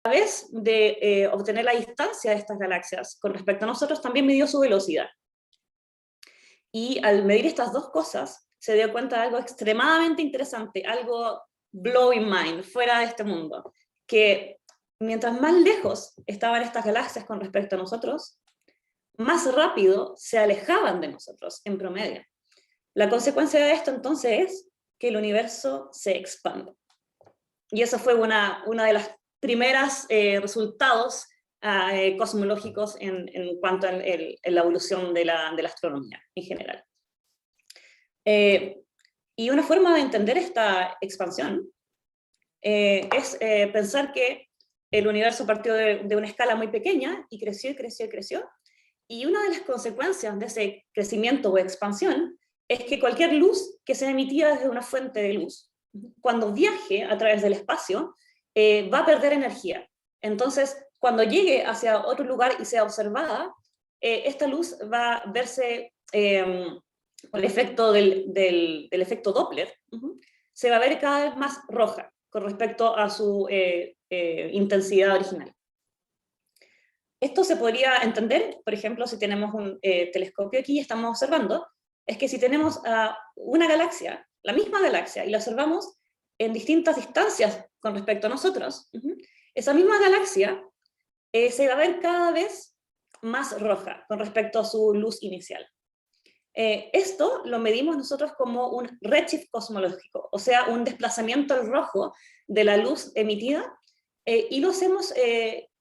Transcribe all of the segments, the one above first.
vez de obtener la distancia de estas galaxias con respecto a nosotros, también midió su velocidad. Y al medir estas dos cosas, se dio cuenta de algo extremadamente interesante, algo blowing mind, fuera de este mundo, que mientras más lejos estaban estas galaxias con respecto a nosotros, más rápido se alejaban de nosotros, en promedio. La consecuencia de esto, entonces, es que el universo se expande. Y eso fue una de las primeras resultados cosmológicos en cuanto a la evolución de la astronomía en general. Y una forma de entender esta expansión es pensar que el universo partió de una escala muy pequeña y creció y creció y creció, y una de las consecuencias de ese crecimiento o expansión es que cualquier luz que sea emitida desde una fuente de luz, cuando viaje a través del espacio, va a perder energía. Entonces, cuando llegue hacia otro lugar y sea observada, esta luz va a verse con el efecto del efecto Doppler, se va a ver cada vez más roja con respecto a su intensidad original. Esto se podría entender, por ejemplo, si tenemos un telescopio aquí y estamos observando, es que si tenemos una galaxia, la misma galaxia, y la observamos en distintas distancias con respecto a nosotros, esa misma galaxia se va a ver cada vez más roja con respecto a su luz inicial. Esto lo medimos nosotros como un redshift cosmológico, o sea, un desplazamiento al rojo de la luz emitida, y lo hacemos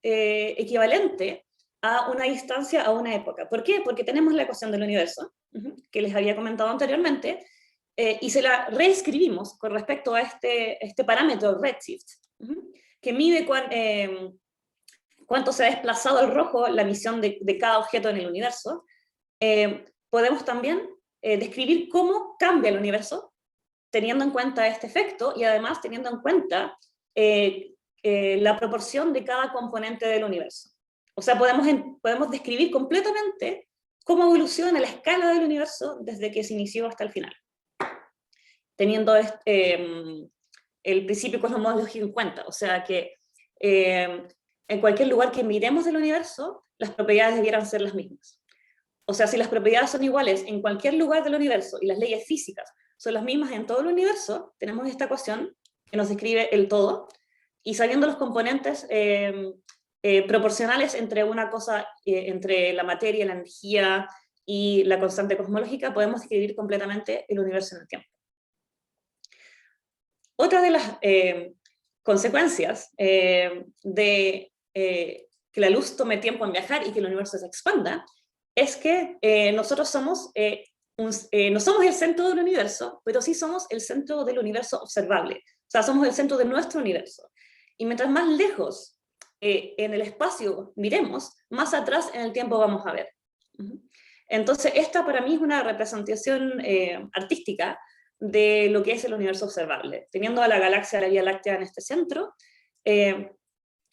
equivalente a una distancia, a una época. ¿Por qué? Porque tenemos la ecuación del universo, que les había comentado anteriormente, y se la reescribimos con respecto a este parámetro redshift, que mide cuánto se ha desplazado al rojo la emisión de cada objeto en el universo. Podemos también describir cómo cambia el universo teniendo en cuenta este efecto y además teniendo en cuenta la proporción de cada componente del universo. O sea, podemos describir completamente cómo evoluciona la escala del universo desde que se inició hasta el final, teniendo el principio cosmológico en cuenta. O sea que en cualquier lugar que miremos del universo, las propiedades debieran ser las mismas. O sea, si las propiedades son iguales en cualquier lugar del universo y las leyes físicas son las mismas en todo el universo, tenemos esta ecuación que nos describe el todo, y sabiendo los componentes proporcionales entre una cosa, entre la materia, la energía y la constante cosmológica, podemos describir completamente el universo en el tiempo. Otra de las consecuencias de que la luz tome tiempo en viajar y que el universo se expanda es que nosotros somos, no somos el centro del universo, pero sí somos el centro del universo observable. O sea, somos el centro de nuestro universo. Y mientras más lejos en el espacio miremos, más atrás en el tiempo vamos a ver. Entonces, esta para mí es una representación artística de lo que es el universo observable. Teniendo a la galaxia, la Vía Láctea en este centro,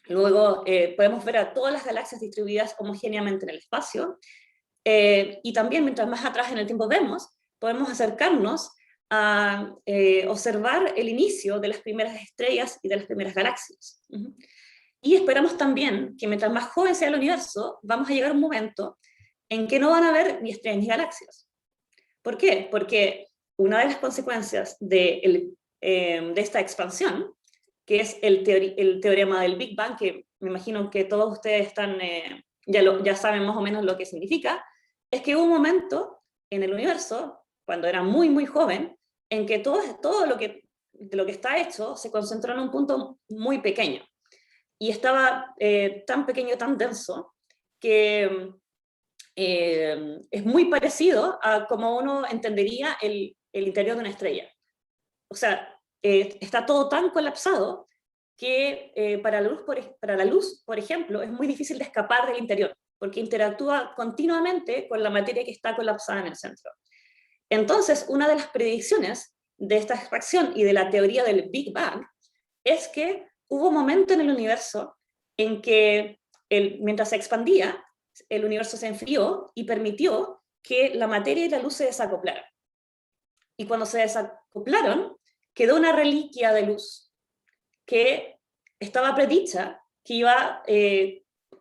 luego podemos ver a todas las galaxias distribuidas homogéneamente en el espacio, y también mientras más atrás en el tiempo vemos, podemos acercarnos a observar el inicio de las primeras estrellas y de las primeras galaxias. Y esperamos también que mientras más joven sea el universo, vamos a llegar a un momento en que no van a haber ni estrellas ni galaxias. ¿Por qué? Porque una de las consecuencias de esta expansión, que es el teorema del Big Bang, que me imagino que todos ustedes están, ya saben más o menos lo que significa, es que hubo un momento en el universo, cuando era muy, muy joven, en que todo lo que está hecho se concentró en un punto muy pequeño. Y estaba tan pequeño, tan denso, que es muy parecido a como uno entendería el interior de una estrella. O sea, está todo tan colapsado que para la luz, por ejemplo, es muy difícil de escapar del interior, porque interactúa continuamente con la materia que está colapsada en el centro. Entonces, una de las predicciones de esta expansión y de la teoría del Big Bang es que hubo un momento en el universo en que mientras se expandía, el universo se enfrió y permitió que la materia y la luz se desacoplaran. Y cuando se desacoplaron, quedó una reliquia de luz que estaba predicha que iba,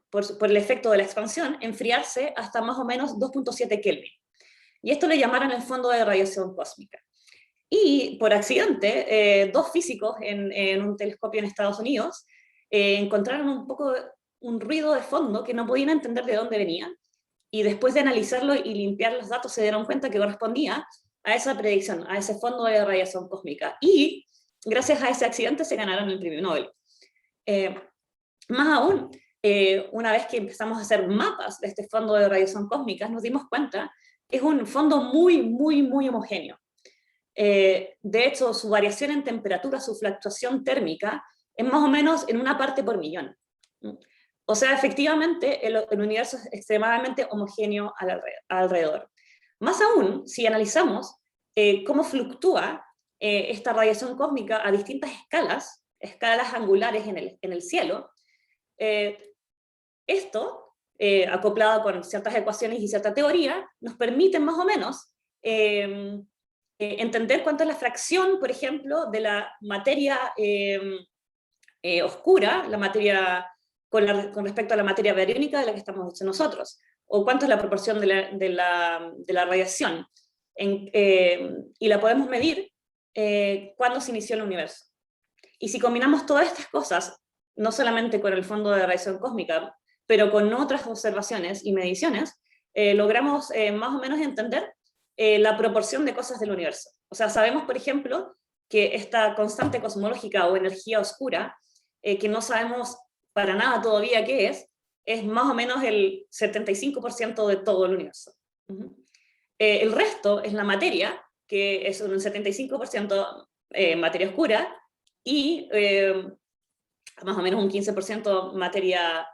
por el efecto de la expansión, enfriarse hasta más o menos 2.7 Kelvin. Y esto le llamaron el fondo de radiación cósmica. Y por accidente, dos físicos en un telescopio en Estados Unidos encontraron un ruido de fondo que no podían entender de dónde venía, y después de analizarlo y limpiar los datos se dieron cuenta que correspondía a esa predicción, a ese fondo de radiación cósmica. Y gracias a ese accidente se ganaron el premio Nobel. Más aún, una vez que empezamos a hacer mapas de este fondo de radiación cósmica, nos dimos cuenta que es un fondo muy, muy, muy homogéneo. De hecho, su variación en temperatura, su fluctuación térmica, es más o menos en una parte por millón. O sea, efectivamente, el universo es extremadamente homogéneo alrededor. Más aún, si analizamos cómo fluctúa esta radiación cósmica a distintas escalas angulares en el cielo, esto, acoplado con ciertas ecuaciones y cierta teoría, nos permite más o menos entender cuánto es la fracción, por ejemplo, de la materia oscura, la materia con respecto a la materia bariónica de la que estamos hechos nosotros, o cuánto es la proporción de la radiación, y la podemos medir cuando se inició el universo. Y si combinamos todas estas cosas, no solamente con el fondo de radiación cósmica, pero con otras observaciones y mediciones, logramos más o menos entender la proporción de cosas del universo. O sea, sabemos, por ejemplo, que esta constante cosmológica o energía oscura, que no sabemos para nada todavía qué es más o menos el 75% de todo el universo. El resto es la materia, que es un 75% materia oscura, y más o menos un 15% materia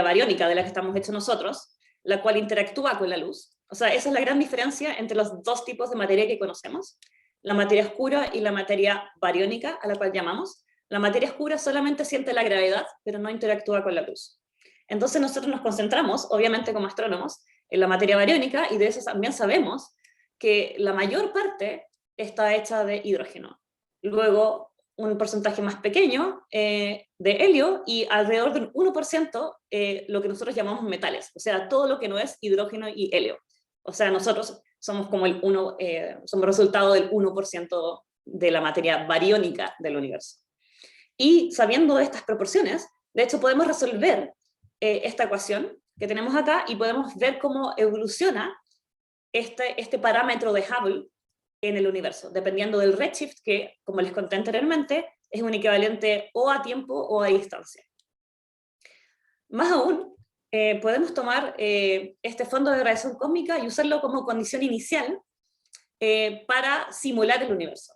bariónica de la que estamos hechos nosotros, la cual interactúa con la luz. O sea, esa es la gran diferencia entre los dos tipos de materia que conocemos, la materia oscura y la materia bariónica, a la cual llamamos. La materia oscura solamente siente la gravedad, pero no interactúa con la luz. Entonces nosotros nos concentramos, obviamente como astrónomos, en la materia bariónica, y de eso también sabemos que la mayor parte está hecha de hidrógeno. Luego, un porcentaje más pequeño de helio, y alrededor del 1% lo que nosotros llamamos metales, o sea, todo lo que no es hidrógeno y helio. O sea, nosotros somos como somos resultado del 1% de la materia bariónica del universo. Y sabiendo estas proporciones, de hecho podemos resolver esta ecuación que tenemos acá, y podemos ver cómo evoluciona este parámetro de Hubble en el universo, dependiendo del redshift, que, como les conté anteriormente, es un equivalente o a tiempo o a distancia. Más aún, podemos tomar este fondo de radiación cósmica y usarlo como condición inicial para simular el universo.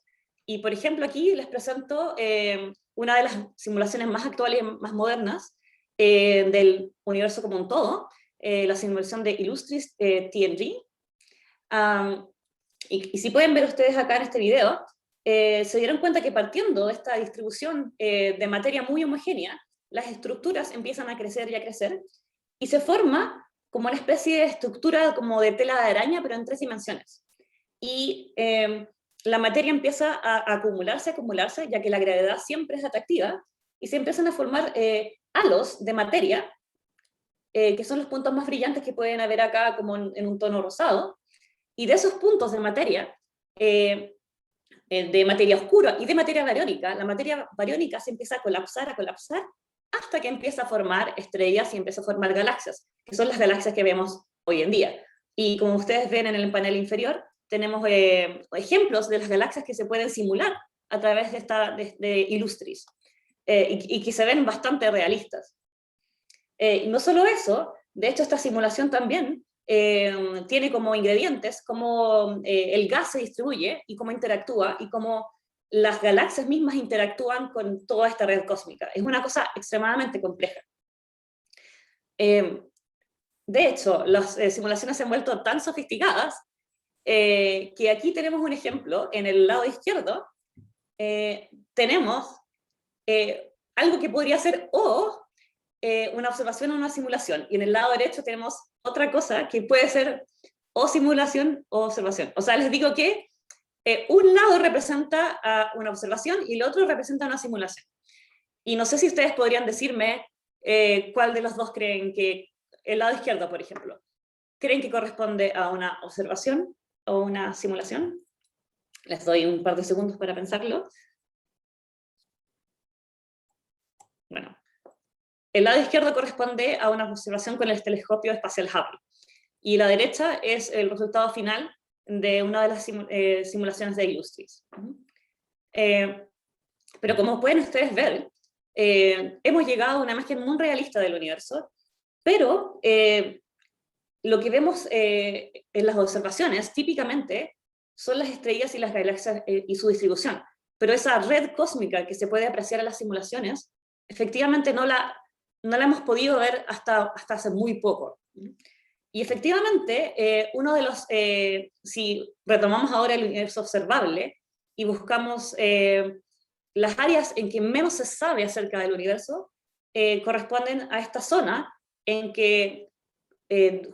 Y, por ejemplo, aquí les presento una de las simulaciones más actuales y más modernas del universo como un todo, la simulación de Illustris TNG. Y si pueden ver ustedes acá en este video, se dieron cuenta que partiendo de esta distribución de materia muy homogénea, las estructuras empiezan a crecer y a crecer, y se forma como una especie de estructura como de tela de araña, pero en 3 dimensiones. Y la materia empieza a acumularse, ya que la gravedad siempre es atractiva, y se empiezan a formar halos de materia, que son los puntos más brillantes que pueden haber acá como en un tono rosado, y de esos puntos de materia oscura y de materia bariónica, la materia bariónica se empieza a colapsar, hasta que empieza a formar estrellas y empieza a formar galaxias, que son las galaxias que vemos hoy en día. Y como ustedes ven en el panel inferior, tenemos ejemplos de las galaxias que se pueden simular a través de Illustris, y que se ven bastante realistas. Y no solo eso, de hecho esta simulación también tiene como ingredientes cómo el gas se distribuye y cómo interactúa, y cómo las galaxias mismas interactúan con toda esta red cósmica. Es una cosa extremadamente compleja. De hecho, las simulaciones se han vuelto tan sofisticadas que aquí tenemos un ejemplo. En el lado izquierdo tenemos algo que podría ser una observación o una simulación, y en el lado derecho tenemos otra cosa que puede ser o simulación o observación. O sea, les digo que un lado representa una observación y el otro representa una simulación. Y no sé si ustedes podrían decirme ¿Cuál de los dos creen que, el lado izquierdo, por ejemplo, creen que corresponde a una observación o una simulación? Les doy un par de segundos para pensarlo. Bueno, el lado izquierdo corresponde a una observación con el telescopio espacial Hubble, y la derecha es el resultado final de una de las simulaciones de Illustris. Pero como pueden ustedes ver, hemos llegado a una imagen muy realista del universo, pero lo que vemos en las observaciones típicamente son las estrellas y las galaxias y su distribución, pero esa red cósmica que se puede apreciar en las simulaciones, efectivamente no la hemos podido ver hasta hace muy poco. Y efectivamente, uno de los, si retomamos ahora el universo observable y buscamos las áreas en que menos se sabe acerca del universo, corresponden a esta zona en que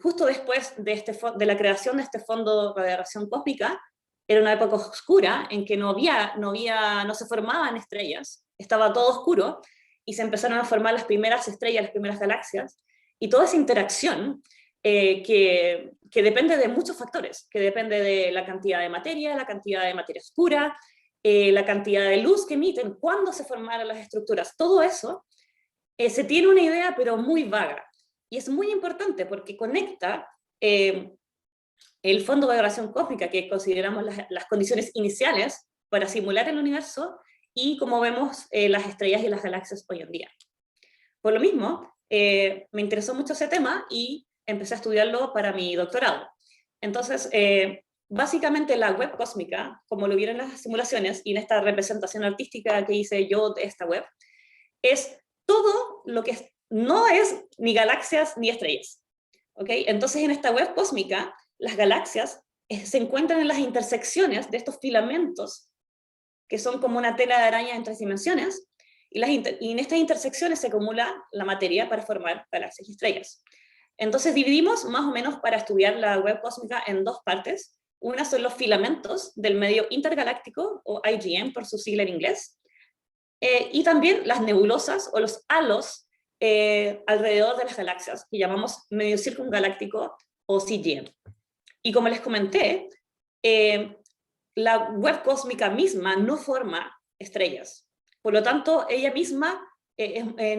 justo después de la creación de este fondo de radiación cósmica, era una época oscura en que no se formaban estrellas, estaba todo oscuro, y se empezaron a formar las primeras estrellas, las primeras galaxias, y toda esa interacción que depende de muchos factores, que depende de la cantidad de materia oscura, la cantidad de luz que emiten, cuándo se formaron las estructuras, todo eso se tiene una idea pero muy vaga. Y es muy importante porque conecta el fondo de radiación cósmica, que consideramos las condiciones iniciales para simular el universo, y como vemos las estrellas y las galaxias hoy en día. Por lo mismo, me interesó mucho ese tema y empecé a estudiarlo para mi doctorado. Entonces, básicamente la web cósmica, como lo vieron en las simulaciones y en esta representación artística que hice yo de esta web, es todo lo que no es ni galaxias ni estrellas. ¿Okay? Entonces, en esta web cósmica, las galaxias se encuentran en las intersecciones de estos filamentos, que son como una tela de araña en 3 dimensiones, y en estas intersecciones se acumula la materia para formar galaxias y estrellas. Entonces dividimos más o menos para estudiar la web cósmica en 2 partes. Una son los filamentos del medio intergaláctico, o IGM por su sigla en inglés, y también las nebulosas o los halos alrededor de las galaxias, que llamamos medio circungaláctico o CGM. Y como les comenté, la web cósmica misma no forma estrellas. Por lo tanto, ella misma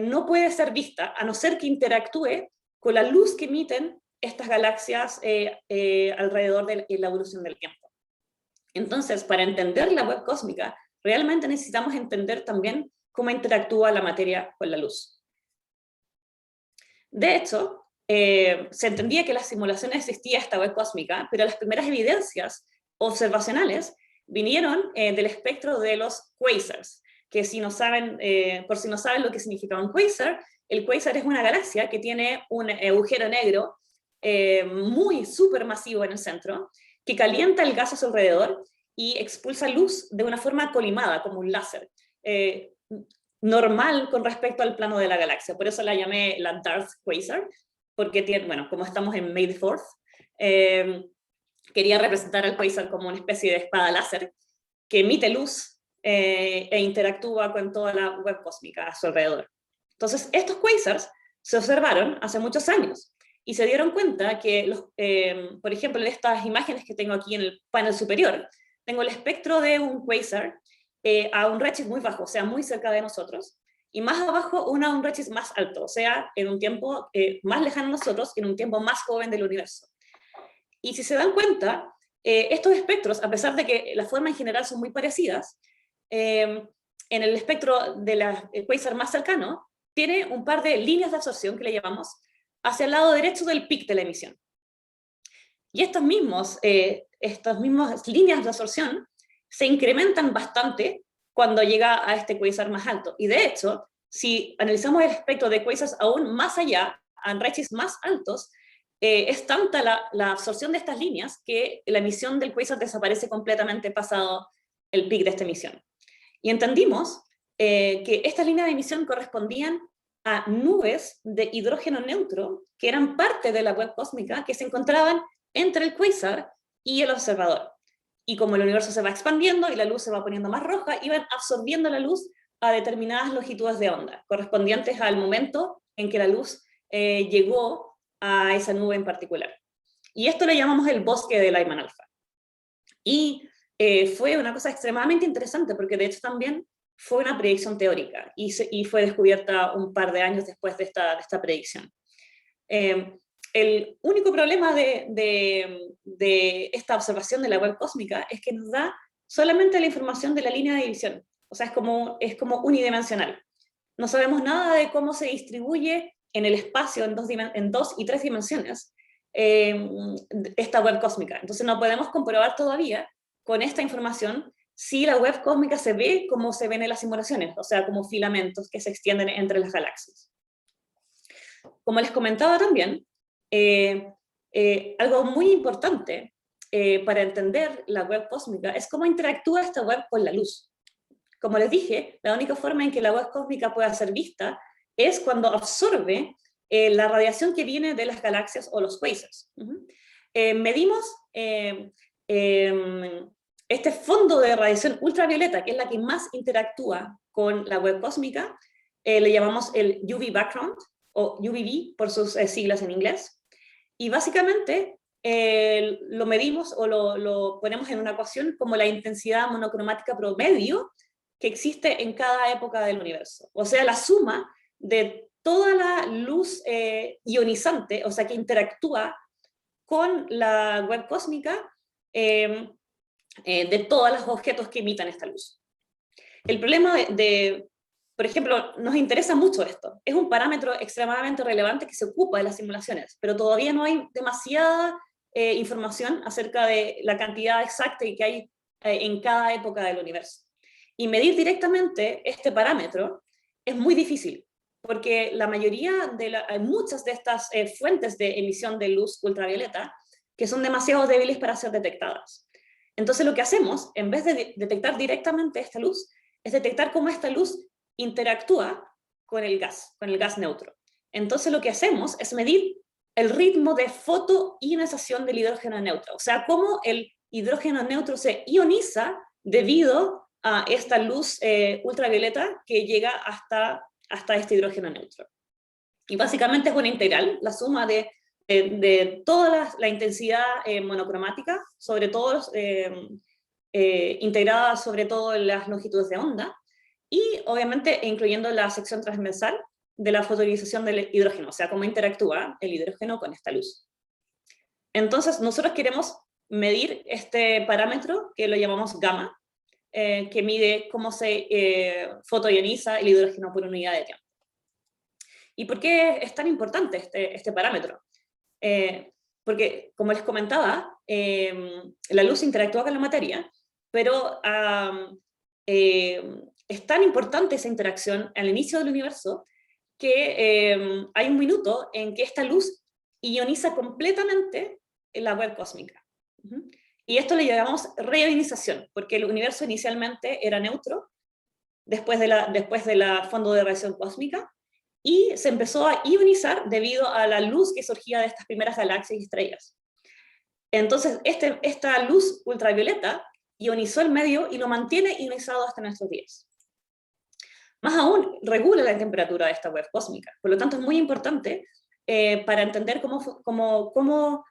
no puede ser vista, a no ser que interactúe con la luz que emiten estas galaxias alrededor de la evolución del tiempo. Entonces, para entender la web cósmica, realmente necesitamos entender también cómo interactúa la materia con la luz. De hecho, se entendía que en las simulaciones existía esta web cósmica, pero las primeras evidencias observacionales vinieron del espectro de los quasars, que si no saben, por si no saben lo que significa un quasar, el quasar es una galaxia que tiene un agujero negro muy supermasivo en el centro, que calienta el gas a su alrededor y expulsa luz de una forma colimada, como un láser, normal con respecto al plano de la galaxia. Por eso la llamé la Darth Quasar, porque tiene, bueno, como estamos en May the 4th, quería representar al quasar como una especie de espada láser que emite luz e interactúa con toda la web cósmica a su alrededor. Entonces, estos quasars se observaron hace muchos años y se dieron cuenta que, por ejemplo, en estas imágenes que tengo aquí en el panel superior, tengo el espectro de un quasar a un redshift muy bajo, o sea, muy cerca de nosotros, y más abajo un redshift más alto, o sea, en un tiempo más lejano a nosotros, en un tiempo más joven del universo. Y si se dan cuenta, estos espectros, a pesar de que las formas en general son muy parecidas, en el espectro de la quasar más cercano, tiene un par de líneas de absorción que le llamamos hacia el lado derecho del pic de la emisión. Y estas mismas líneas de absorción se incrementan bastante cuando llega a este quasar más alto. Y de hecho, si analizamos el espectro de quasars aún más allá, a redshifts más altos, es tanta la absorción de estas líneas que la emisión del quasar desaparece completamente pasado el pic de esta emisión. Y entendimos que estas líneas de emisión correspondían a nubes de hidrógeno neutro que eran parte de la web cósmica que se encontraban entre el quasar y el observador. Y como el universo se va expandiendo y la luz se va poniendo más roja, iban absorbiendo la luz a determinadas longitudes de onda, correspondientes al momento en que la luz llegó a esa nube en particular. Y esto le llamamos el bosque de Lyman alfa. Y fue una cosa extremadamente interesante, porque de hecho también fue una predicción teórica, y fue descubierta un par de años después de esta predicción. El único problema de esta observación de la web cósmica es que nos da solamente la información de la línea de división. O sea, es como unidimensional. No sabemos nada de cómo se distribuye en el espacio en 2 y 3 dimensiones esta web cósmica. Entonces no podemos comprobar todavía con esta información si la web cósmica se ve como se ven en las simulaciones, o sea, como filamentos que se extienden entre las galaxias. Como les comentaba también, algo muy importante para entender la web cósmica es cómo interactúa esta web con la luz. Como les dije, la única forma en que la web cósmica pueda ser vista es cuando absorbe la radiación que viene de las galaxias o los quasars. Medimos este fondo de radiación ultravioleta, que es la que más interactúa con la web cósmica, le llamamos el UV background, o UVB por sus siglas en inglés, y básicamente lo medimos o lo ponemos en una ecuación como la intensidad monocromática promedio que existe en cada época del universo. O sea, la suma de toda la luz ionizante, o sea, que interactúa con la web cósmica, de todos los objetos que emitan esta luz. El problema por ejemplo, nos interesa mucho esto. Es un parámetro extremadamente relevante que se ocupa de las simulaciones, pero todavía no hay demasiada información acerca de la cantidad exacta que hay en cada época del universo. Y medir directamente este parámetro es muy difícil, porque hay muchas de estas fuentes de emisión de luz ultravioleta que son demasiado débiles para ser detectadas. Entonces lo que hacemos, en vez de detectar directamente esta luz, es detectar cómo esta luz interactúa con el gas neutro. Entonces lo que hacemos es medir el ritmo de fotoionización del hidrógeno neutro, o sea, cómo el hidrógeno neutro se ioniza debido a esta luz ultravioleta que llega hasta este hidrógeno neutro. Y básicamente es una integral, la suma de toda la intensidad monocromática, sobre todo integrada sobre todo en las longitudes de onda, y obviamente incluyendo la sección transversal de la fotoionización del hidrógeno, o sea, cómo interactúa el hidrógeno con esta luz. Entonces, nosotros queremos medir este parámetro, que lo llamamos gamma, que mide cómo se fotoioniza el hidrógeno por unidad de tiempo. ¿Y por qué es tan importante este parámetro? Porque, como les comentaba, la luz interactúa con la materia, pero es tan importante esa interacción al inicio del universo que hay un minuto en que esta luz ioniza completamente la web cósmica. Y esto le llamamos reionización, porque el universo inicialmente era neutro después de la fondo de radiación cósmica, y se empezó a ionizar debido a la luz que surgía de estas primeras galaxias y estrellas. Entonces, esta luz ultravioleta ionizó el medio y lo mantiene ionizado hasta nuestros días. Más aún, regula la temperatura de esta web cósmica. Por lo tanto, es muy importante para entender cómo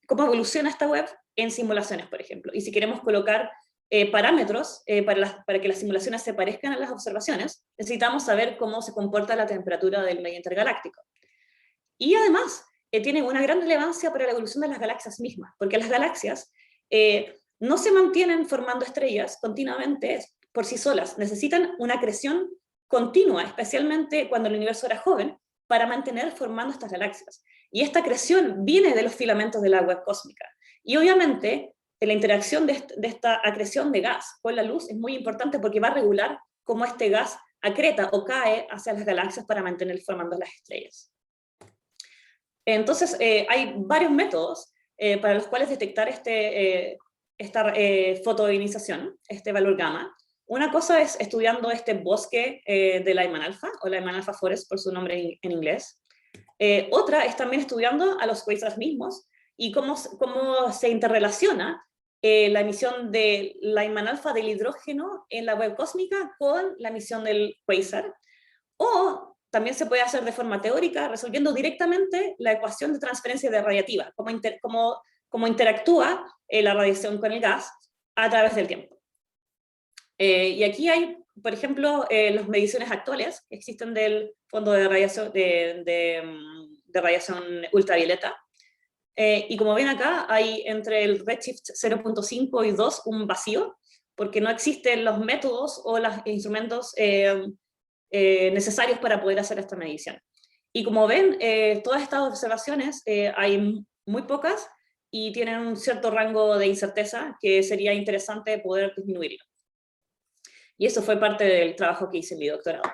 evoluciona esta web en simulaciones, por ejemplo. Y si queremos colocar parámetros para que las simulaciones se parezcan a las observaciones, necesitamos saber cómo se comporta la temperatura del medio intergaláctico. Y además, tiene una gran relevancia para la evolución de las galaxias mismas, porque las galaxias no se mantienen formando estrellas continuamente por sí solas, necesitan una acreción continua, especialmente cuando el universo era joven, para mantener formando estas galaxias. Y esta acreción viene de los filamentos de la web cósmica. Y obviamente, la interacción de esta acreción de gas con la luz es muy importante porque va a regular cómo este gas acreta o cae hacia las galaxias para mantener formando las estrellas. Entonces, hay varios métodos para los cuales detectar esta fotoionización, este valor gamma. Una cosa es estudiando este bosque de Lyman alfa, o Lyman alpha forest por su nombre en inglés. Otra es también estudiando a los quasars mismos y cómo se interrelaciona la emisión de Lyman alfa del hidrógeno en la web cósmica con la emisión del quasar. O también se puede hacer de forma teórica, resolviendo directamente la ecuación de transferencia de radiativa, cómo interactúa la radiación con el gas a través del tiempo. Y aquí hay, por ejemplo, las mediciones actuales que existen del fondo de radiación, de radiación ultravioleta. Y como ven acá, hay entre el redshift 0.5 y 2 un vacío, porque no existen los métodos o los instrumentos necesarios para poder hacer esta medición. Y como ven, todas estas observaciones, hay muy pocas y tienen un cierto rango de incerteza que sería interesante poder disminuirlo. Y eso fue parte del trabajo que hice en mi doctorado.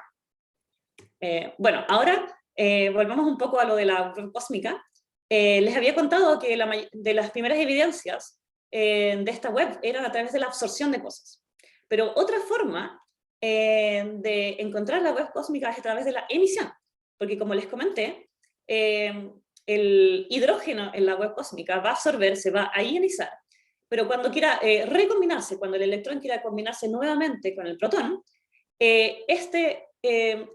Bueno, ahora volvamos un poco a lo de la web cósmica. Les había contado que de las primeras evidencias de esta web eran a través de la absorción de cosas. Pero otra forma de encontrar la web cósmica es a través de la emisión. Porque como les comenté, el hidrógeno en la web cósmica va a absorber, se va a ionizar, pero cuando quiera recombinarse, cuando el electrón quiera combinarse nuevamente con el protón,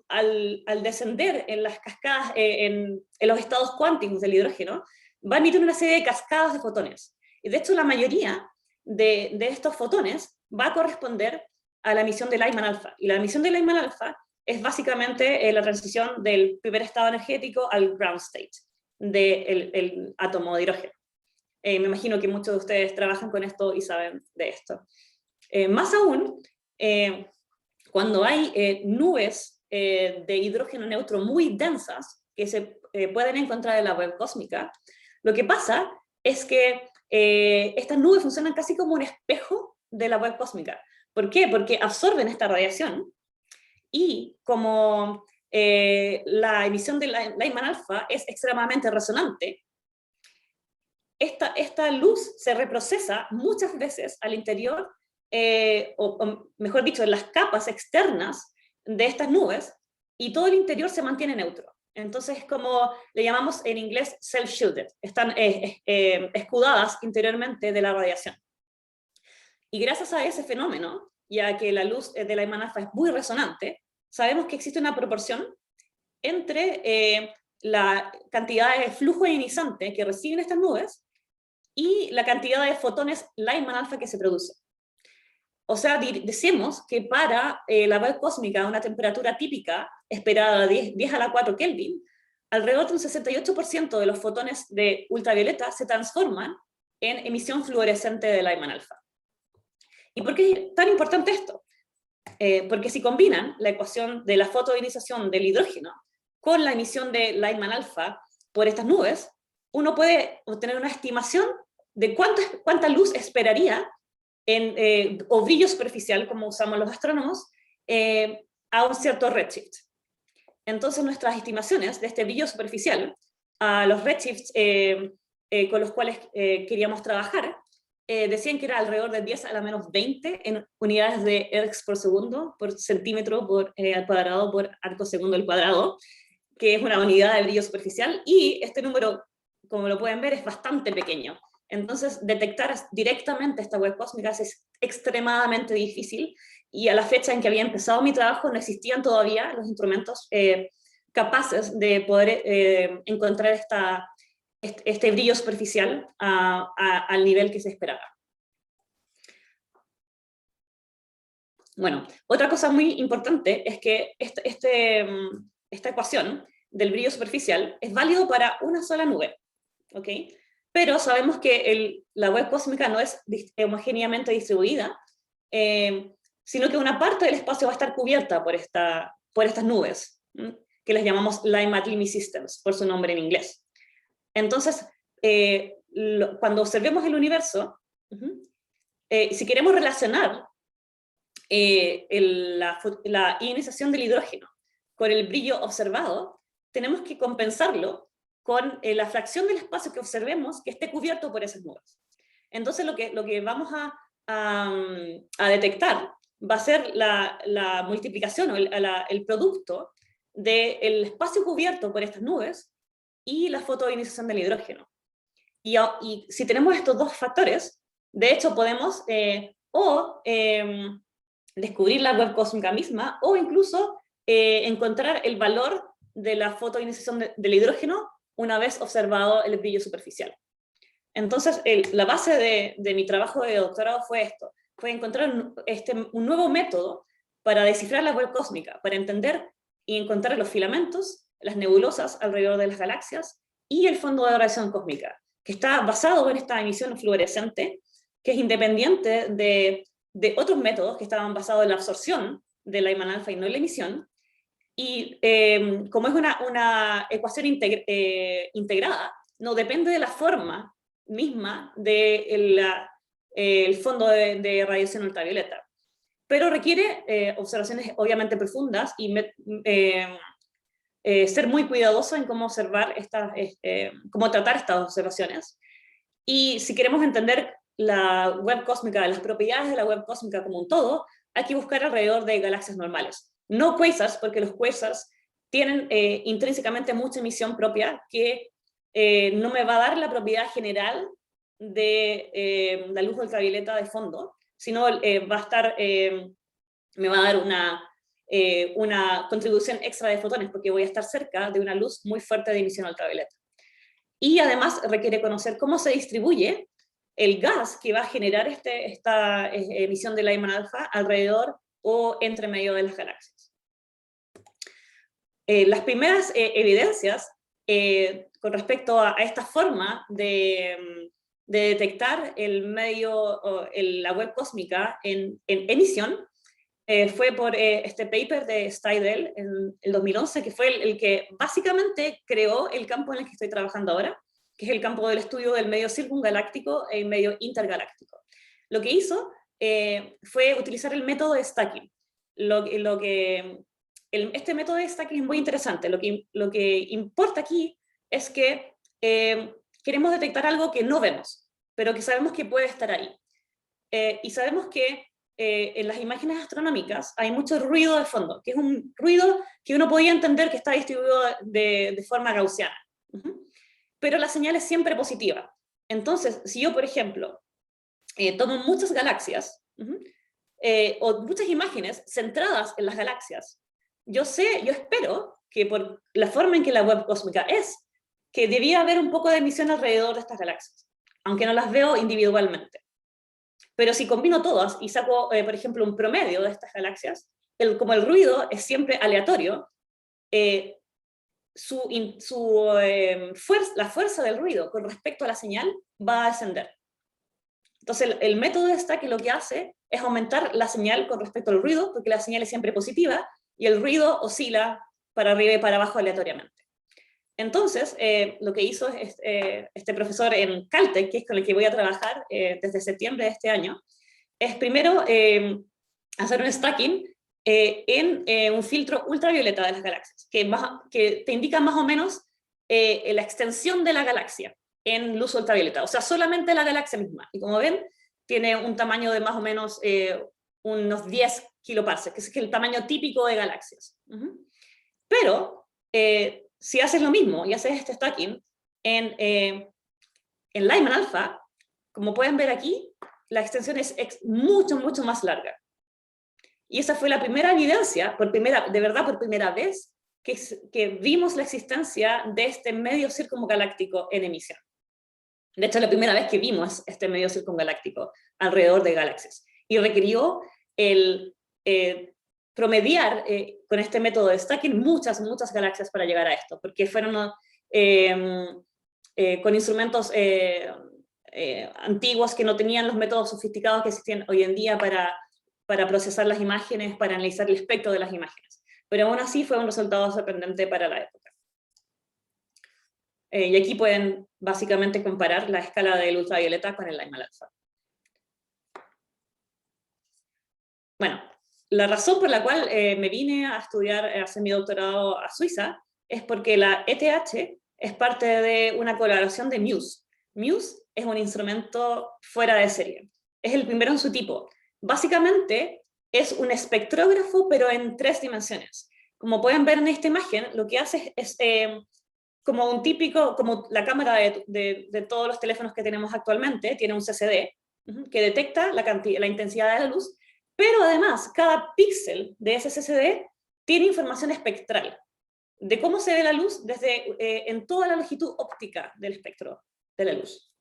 al descender en las cascadas, en los estados cuánticos del hidrógeno, va a emitir una serie de cascadas de fotones. Y de hecho, la mayoría de estos fotones va a corresponder a la emisión de Lyman alfa. Y la emisión de Lyman alfa es básicamente la transición del primer estado energético al ground state del átomo de hidrógeno. Me imagino que muchos de ustedes trabajan con esto y saben de esto. Más aún, cuando hay nubes de hidrógeno neutro muy densas que se pueden encontrar en la web cósmica, lo que pasa es que estas nubes funcionan casi como un espejo de la web cósmica. ¿Por qué? Porque absorben esta radiación y como la emisión de Lyman alfa es extremadamente resonante, esta luz se reprocesa muchas veces al interior, o mejor dicho, en las capas externas de estas nubes, y todo el interior se mantiene neutro. Entonces es como le llamamos en inglés self-shielded, están escudadas interiormente de la radiación. Y gracias a ese fenómeno, ya que la luz de Lyman alfa es muy resonante, sabemos que existe una proporción entre la cantidad de flujo ionizante que reciben estas nubes y la cantidad de fotones Lyman alfa que se produce. O sea, decimos que para la web cósmica a una temperatura típica esperada de 10 a la 4 Kelvin, alrededor de un 68% de los fotones de ultravioleta se transforman en emisión fluorescente de Lyman alfa. ¿Y por qué es tan importante esto? Porque si combinan la ecuación de la fotoionización del hidrógeno con la emisión de Lyman alfa por estas nubes, uno puede obtener una estimación de cuánta luz esperaría o brillo superficial, como usamos los astrónomos, a un cierto redshift. Entonces nuestras estimaciones de este brillo superficial a los redshifts con los cuales queríamos trabajar, decían que era alrededor de 10 a la menos 20 en unidades de ergs por segundo, por centímetro al cuadrado, por arco segundo al cuadrado, que es una unidad de brillo superficial, y este número, como lo pueden ver, es bastante pequeño. Entonces, detectar directamente esta web cósmica es extremadamente difícil, y a la fecha en que había empezado mi trabajo no existían todavía los instrumentos capaces de poder encontrar este brillo superficial al nivel que se esperaba. Bueno, otra cosa muy importante es que esta ecuación del brillo superficial es válido para una sola nube, ¿ok? Pero sabemos que la web cósmica no es homogéneamente distribuida, sino que una parte del espacio va a estar cubierta por estas nubes, que les llamamos Lyman-Limit Systems, por su nombre en inglés. Entonces, cuando observemos el universo, si queremos relacionar la ionización del hidrógeno con el brillo observado, tenemos que compensarlo con la fracción del espacio que observemos que esté cubierto por esas nubes. Entonces lo que vamos a detectar va a ser la multiplicación o el producto del espacio cubierto por estas nubes y la fotoionización del hidrógeno. Y si tenemos estos dos factores, de hecho podemos descubrir la web cósmica misma, o incluso encontrar el valor de la fotoionización del hidrógeno una vez observado el brillo superficial. Entonces, la base de mi trabajo de doctorado fue esto, fue encontrar un nuevo método para descifrar la web cósmica, para entender y encontrar los filamentos, las nebulosas alrededor de las galaxias y el fondo de radiación cósmica, que está basado en esta emisión fluorescente, que es independiente de otros métodos que estaban basados en la absorción de Lyman alfa y no en la emisión, y como es una ecuación integrada, no depende de la forma misma del el fondo de radiación ultravioleta, pero requiere observaciones obviamente profundas y ser muy cuidadoso en cómo observar cómo tratar estas observaciones. Y si queremos entender la web cósmica, las propiedades de la web cósmica como un todo, hay que buscar alrededor de galaxias normales. No quasars, porque los quasars tienen intrínsecamente mucha emisión propia que no me va a dar la propiedad general de la luz ultravioleta de fondo, sino va a estar, me va a dar una contribución extra de fotones, porque voy a estar cerca de una luz muy fuerte de emisión ultravioleta. Y además requiere conocer cómo se distribuye el gas que va a generar esta emisión de Lyman alfa alrededor o entre medio de las galaxias. Las primeras evidencias con respecto a esta forma de detectar el medio, la web cósmica en emisión, fue por este paper de Steidl en el 2011, que fue el que básicamente creó el campo en el que estoy trabajando ahora, que es el campo del estudio del medio circungaláctico e medio intergaláctico. Lo que hizo fue utilizar el método de stacking. Este método de stacking es muy interesante. Lo que importa aquí es que queremos detectar algo que no vemos, pero que sabemos que puede estar ahí. Y sabemos que en las imágenes astronómicas hay mucho ruido de fondo, que es un ruido que uno podía entender que está distribuido de forma gaussiana. Pero la señal es siempre positiva. Entonces, si yo, por ejemplo, tomo muchas galaxias, o muchas imágenes centradas en las galaxias, yo espero que por la forma en que la web cósmica es, que debía haber un poco de emisión alrededor de estas galaxias, aunque no las veo individualmente. Pero si combino todas y saco, por ejemplo, un promedio de estas galaxias, como el ruido es siempre aleatorio, la fuerza del ruido con respecto a la señal va a descender. Entonces el método de stacking lo que hace es aumentar la señal con respecto al ruido, porque la señal es siempre positiva, y el ruido oscila para arriba y para abajo aleatoriamente. Entonces, lo que hizo este profesor en Caltech, que es con el que voy a trabajar desde septiembre de este año, es primero hacer un stacking en un filtro ultravioleta de las galaxias, que te indica más o menos la extensión de la galaxia en luz ultravioleta, o sea, solamente la galaxia misma. Y como ven, tiene un tamaño de más o menos unos 10 kiloparsecs, que es el tamaño típico de galaxias. Pero, si haces lo mismo y haces este stacking en Lyman alfa, como pueden ver aquí, la extensión es mucho, mucho más larga. Y esa fue la primera evidencia, de verdad por primera vez, que vimos la existencia de este medio circungaláctico en emisión. De hecho, la primera vez que vimos este medio circungaláctico alrededor de galaxias. Y requirió el promediar con este método de stacking muchas galaxias para llegar a esto, porque fueron con instrumentos antiguos que no tenían los métodos sofisticados que existen hoy en día para procesar las imágenes, para analizar el espectro de las imágenes. Pero aún así fue un resultado sorprendente para la época. Y aquí pueden básicamente comparar la escala del ultravioleta con el Lyman alfa. Bueno, la razón por la cual me vine a estudiar, a hacer mi doctorado a Suiza, es porque la ETH es parte de una colaboración de MUSE. MUSE es un instrumento fuera de serie. Es el primero en su tipo. Básicamente es un espectrógrafo, pero en 3 dimensiones. Como pueden ver en esta imagen, lo que hace es como la cámara de todos los teléfonos que tenemos actualmente, tiene un CCD, que detecta la intensidad de la luz, pero además cada píxel de ese CCD tiene información espectral. de cómo se ve la luz en toda la longitud óptica del espectro de la luz.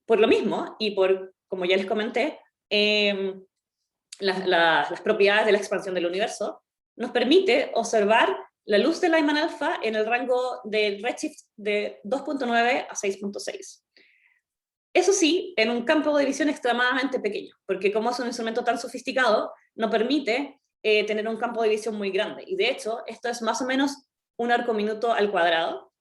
Por lo mismo, y como ya les comenté, las propiedades de la expansión del universo, nos permite observar la luz de Lyman alfa en el rango del redshift de 2.9 a 6.6. Eso sí, en un campo de visión extremadamente pequeño, porque como es un instrumento tan sofisticado, no permite tener un campo de visión muy grande. Y de hecho, esto es más o menos un arco minuto al cuadrado.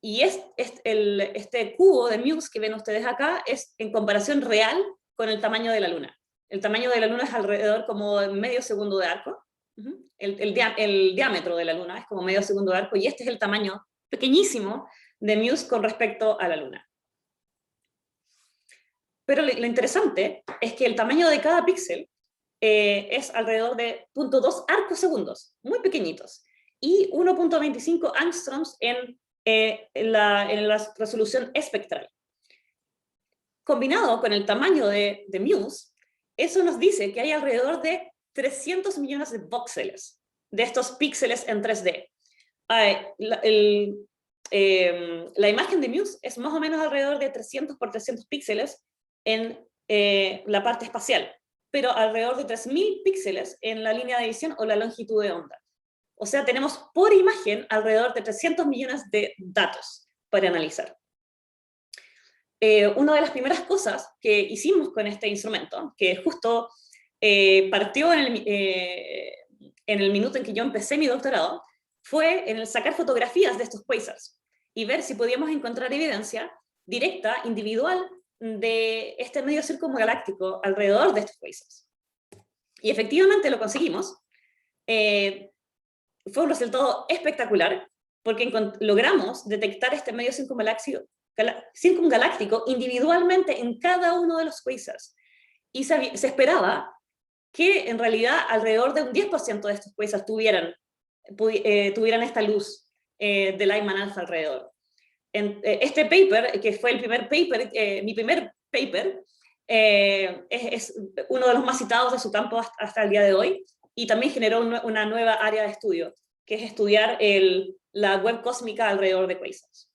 Y este cubo de Muse que ven ustedes acá es en comparación real con el tamaño de la Luna. El tamaño de la Luna es alrededor como medio segundo de arco. El diámetro de la Luna es como medio segundo de arco, y este es el tamaño pequeñísimo de Muse con respecto a la Luna. Pero lo interesante es que el tamaño de cada píxel es alrededor de 0.2 arcos segundos, muy pequeñitos, y 1.25 angstroms en la resolución espectral. Combinado con el tamaño de Muse, eso nos dice que hay alrededor de 300 millones de voxeles, de estos píxeles en 3D. La imagen de Muse es más o menos alrededor de 300 por 300 píxeles en la parte espacial, pero alrededor de 3000 píxeles en la línea de visión o la longitud de onda. O sea, tenemos por imagen alrededor de 300 millones de datos para analizar. Una de las primeras cosas que hicimos con este instrumento, que justo partió en el minuto en que yo empecé mi doctorado, fue en el sacar fotografías de estos quasars y ver si podíamos encontrar evidencia directa, individual, de este medio círculo galáctico alrededor de estos quasars. Y efectivamente lo conseguimos. Fue un resultado espectacular, porque logramos detectar este medio circungaláctico individualmente en cada uno de los quasars. Y se esperaba que en realidad alrededor de un 10% de estos quasars tuvieran esta luz de Lyman alpha alrededor. Este paper, que fue el primer paper, mi primer paper, es uno de los más citados de su campo hasta el día de hoy, y también generó una nueva área de estudio, que es estudiar la web cósmica alrededor de quasars.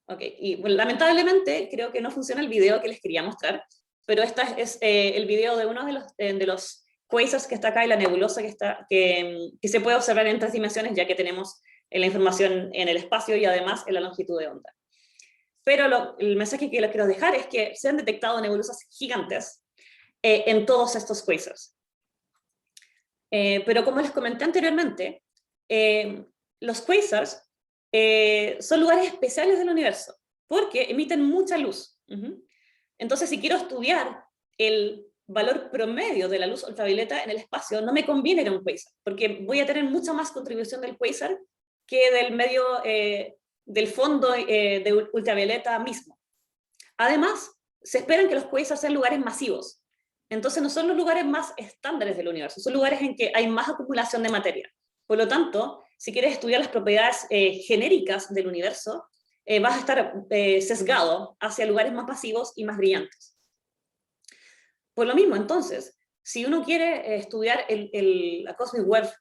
Okay. Y bueno, lamentablemente creo que no funciona el video que les quería mostrar, pero este es el video de uno de los quasars que está acá, y la nebulosa que se puede observar en 3 dimensiones, ya que tenemos la información en el espacio y además en la longitud de onda. Pero el mensaje que les quiero dejar es que se han detectado nebulosas gigantes en todos estos quasars. Pero como les comenté anteriormente, los quasars son lugares especiales del universo, porque emiten mucha luz. Entonces, si quiero estudiar el valor promedio de la luz ultravioleta en el espacio, no me conviene ir a un quasar, porque voy a tener mucha más contribución del quasar que del fondo de ultravioleta mismo. Además, se esperan que los quasars sean lugares masivos. Entonces no son los lugares más estándares del universo, son lugares en que hay más acumulación de materia. Por lo tanto, si quieres estudiar las propiedades genéricas del universo, vas a estar sesgado hacia lugares más pasivos y más brillantes. Por lo mismo, entonces, si uno quiere estudiar la Cosmic Web,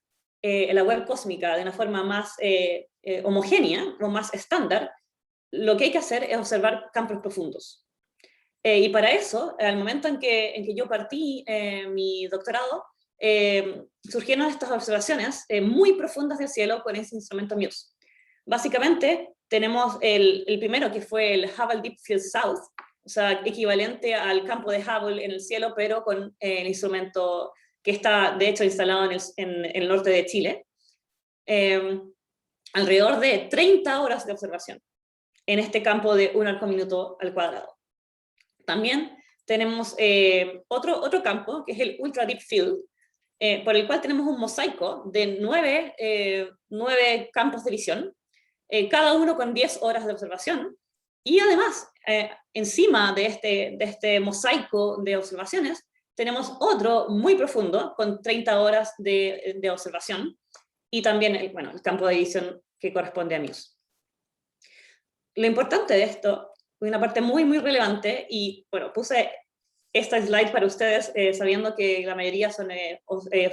la web cósmica de una forma más homogénea o más estándar, lo que hay que hacer es observar campos profundos. Y para eso, al momento en que yo partí mi doctorado, surgieron estas observaciones muy profundas del cielo con ese instrumento Muse. Básicamente, tenemos el primero, que fue el Hubble Deep Field South, o sea, equivalente al campo de Hubble en el cielo, pero con el instrumento que está, de hecho, instalado en el norte de Chile. Alrededor de 30 horas de observación en este campo de 1 arco minuto al cuadrado. También tenemos otro campo, que es el Ultra Deep Field, por el cual tenemos un mosaico de 9 campos de visión, cada uno con 10 horas de observación, y además, encima de este mosaico de observaciones, tenemos otro muy profundo, con 30 horas de observación, y también el campo de visión que corresponde a Muse. Lo importante de esto, una parte muy, muy relevante, y bueno, puse esta slide para ustedes sabiendo que la mayoría son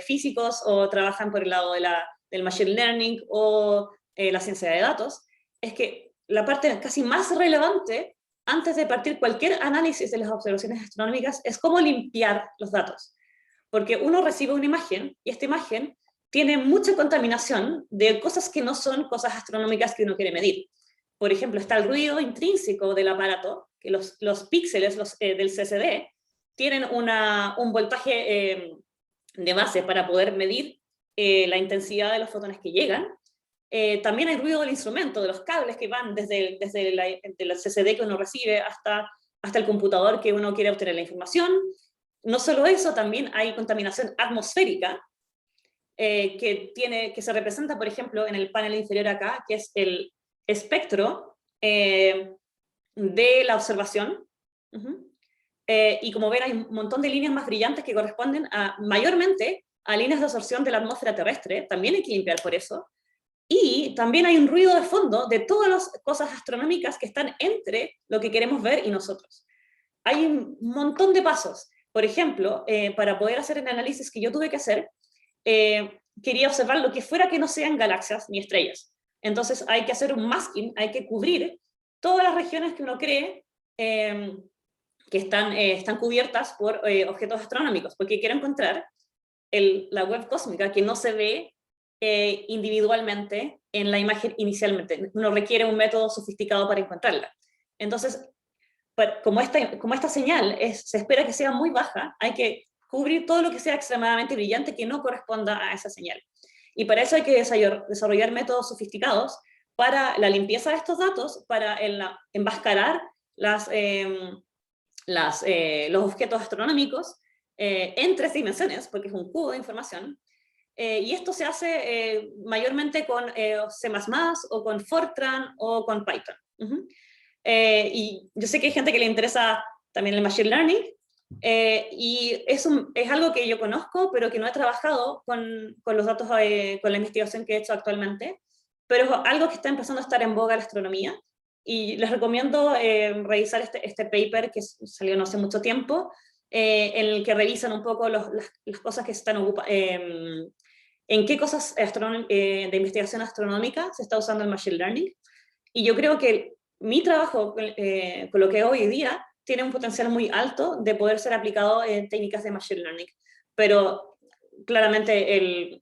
físicos o trabajan por el lado de la del machine learning o la ciencia de datos, es que la parte casi más relevante antes de partir cualquier análisis de las observaciones astronómicas es cómo limpiar los datos. Porque uno recibe una imagen y esta imagen tiene mucha contaminación de cosas que no son cosas astronómicas que uno quiere medir. Por ejemplo, está el ruido intrínseco del aparato, que los píxeles del CCD tienen un voltaje de base para poder medir la intensidad de los fotones que llegan. También hay ruido del instrumento, de los cables que van desde el CCD que uno recibe hasta el computador que uno quiere obtener la información. No solo eso, también hay contaminación atmosférica, que se representa, por ejemplo, en el panel inferior acá, que es el espectro de la observación. Y como ven, hay un montón de líneas más brillantes que corresponden mayormente a líneas de absorción de la atmósfera terrestre, también hay que limpiar por eso. Y también hay un ruido de fondo de todas las cosas astronómicas que están entre lo que queremos ver y nosotros. Hay un montón de pasos. Por ejemplo, para poder hacer el análisis que yo tuve que hacer, quería observar lo que fuera que no sean galaxias ni estrellas. Entonces hay que hacer un masking, hay que cubrir todas las regiones que uno cree que están cubiertas por objetos astronómicos, porque quiero encontrar la web cósmica que no se ve individualmente en la imagen inicialmente. Uno requiere un método sofisticado para encontrarla. Entonces, como esta señal se espera que sea muy baja, hay que cubrir todo lo que sea extremadamente brillante que no corresponda a esa señal. Y para eso hay que desarrollar métodos sofisticados para la limpieza de estos datos, para enmascarar los objetos astronómicos en 3 dimensiones, porque es un cubo de información. Y esto se hace mayormente con C++ o con Fortran o con Python. Y yo sé que hay gente que le interesa también el Machine Learning, y es algo que yo conozco, pero que no he trabajado con los datos, con la investigación que he hecho actualmente, pero es algo que está empezando a estar en boga en la astronomía, y les recomiendo revisar este paper que salió no hace mucho tiempo, en el que revisan un poco las cosas que se están ocupando, en qué cosas de investigación astronómica se está usando el Machine Learning, y yo creo que mi trabajo con lo que hago hoy día tiene un potencial muy alto de poder ser aplicado en técnicas de Machine Learning, pero claramente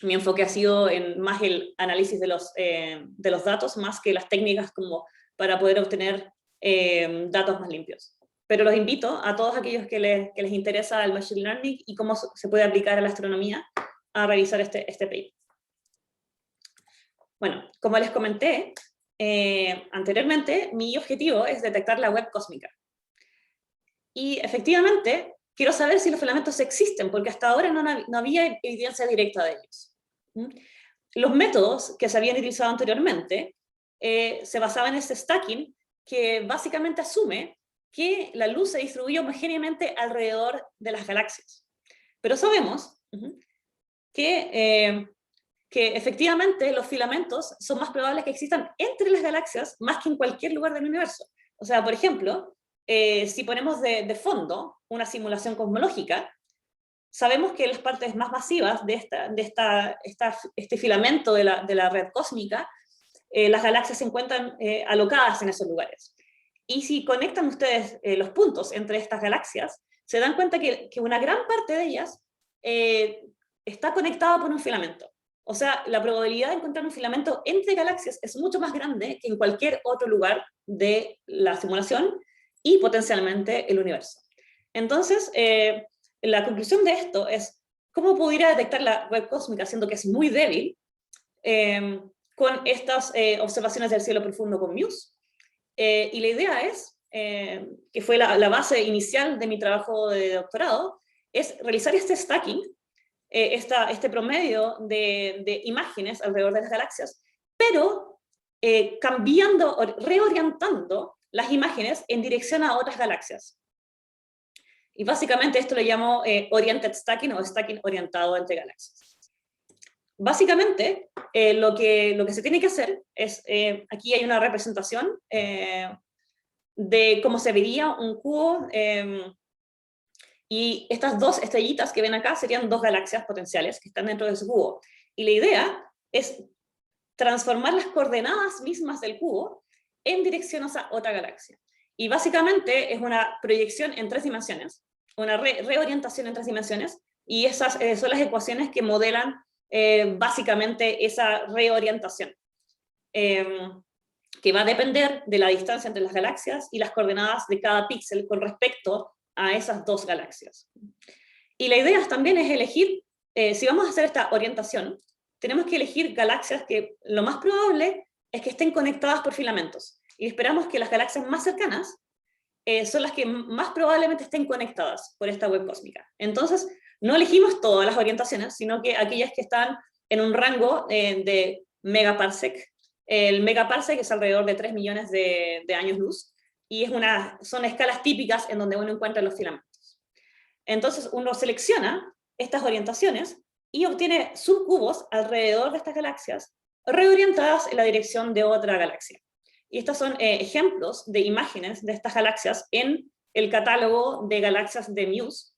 mi enfoque ha sido en más el análisis de los datos, más que las técnicas como para poder obtener datos más limpios. Pero los invito a todos aquellos que les interesa el Machine Learning y cómo se puede aplicar a la astronomía a revisar este paper. Bueno, como les comenté anteriormente, mi objetivo es detectar la web cósmica. Y efectivamente, quiero saber si los filamentos existen, porque hasta ahora no había evidencia directa de ellos. Los métodos que se habían utilizado anteriormente se basaban en ese stacking, que básicamente asume que la luz se distribuye homogéneamente alrededor de las galaxias. Pero sabemos que efectivamente los filamentos son más probables que existan entre las galaxias más que en cualquier lugar del universo. O sea, por ejemplo, si ponemos de fondo una simulación cosmológica, sabemos que las partes más masivas de este filamento de la red cósmica, las galaxias se encuentran alocadas en esos lugares. Y si conectan ustedes los puntos entre estas galaxias, se dan cuenta que una gran parte de ellas está conectada por un filamento. O sea, la probabilidad de encontrar un filamento entre galaxias es mucho más grande que en cualquier otro lugar de la simulación y potencialmente el universo. Entonces, la conclusión de esto es cómo pudiera detectar la web cósmica, siendo que es muy débil, con estas observaciones del cielo profundo con MUSE. Y la idea es, que fue la base inicial de mi trabajo de doctorado, es realizar este stacking, este promedio de imágenes alrededor de las galaxias, pero cambiando, reorientando las imágenes en dirección a otras galaxias. Y básicamente esto lo llamo oriented stacking o stacking orientado entre galaxias. Básicamente, lo que se tiene que hacer es, aquí hay una representación de cómo se vería un cubo, y estas 2 estrellitas que ven acá serían 2 galaxias potenciales que están dentro de ese cubo. Y la idea es transformar las coordenadas mismas del cubo en dirección a otra galaxia. Y básicamente es una proyección en 3 dimensiones, una reorientación en 3 dimensiones, y esas son las ecuaciones que modelan básicamente esa reorientación, que va a depender de la distancia entre las galaxias y las coordenadas de cada píxel con respecto a esas 2 galaxias. Y la idea también es elegir, si vamos a hacer esta orientación, tenemos que elegir galaxias que lo más probable es que estén conectadas por filamentos. Y esperamos que las galaxias más cercanas son las que más probablemente estén conectadas por esta web cósmica. Entonces, no elegimos todas las orientaciones, sino que aquellas que están en un rango de megaparsec. El megaparsec es alrededor de 3 millones de años luz, y son escalas típicas en donde uno encuentra los filamentos. Entonces, uno selecciona estas orientaciones y obtiene subcubos alrededor de estas galaxias, reorientadas en la dirección de otra galaxia. Y estos son ejemplos de imágenes de estas galaxias en el catálogo de galaxias de MUSE.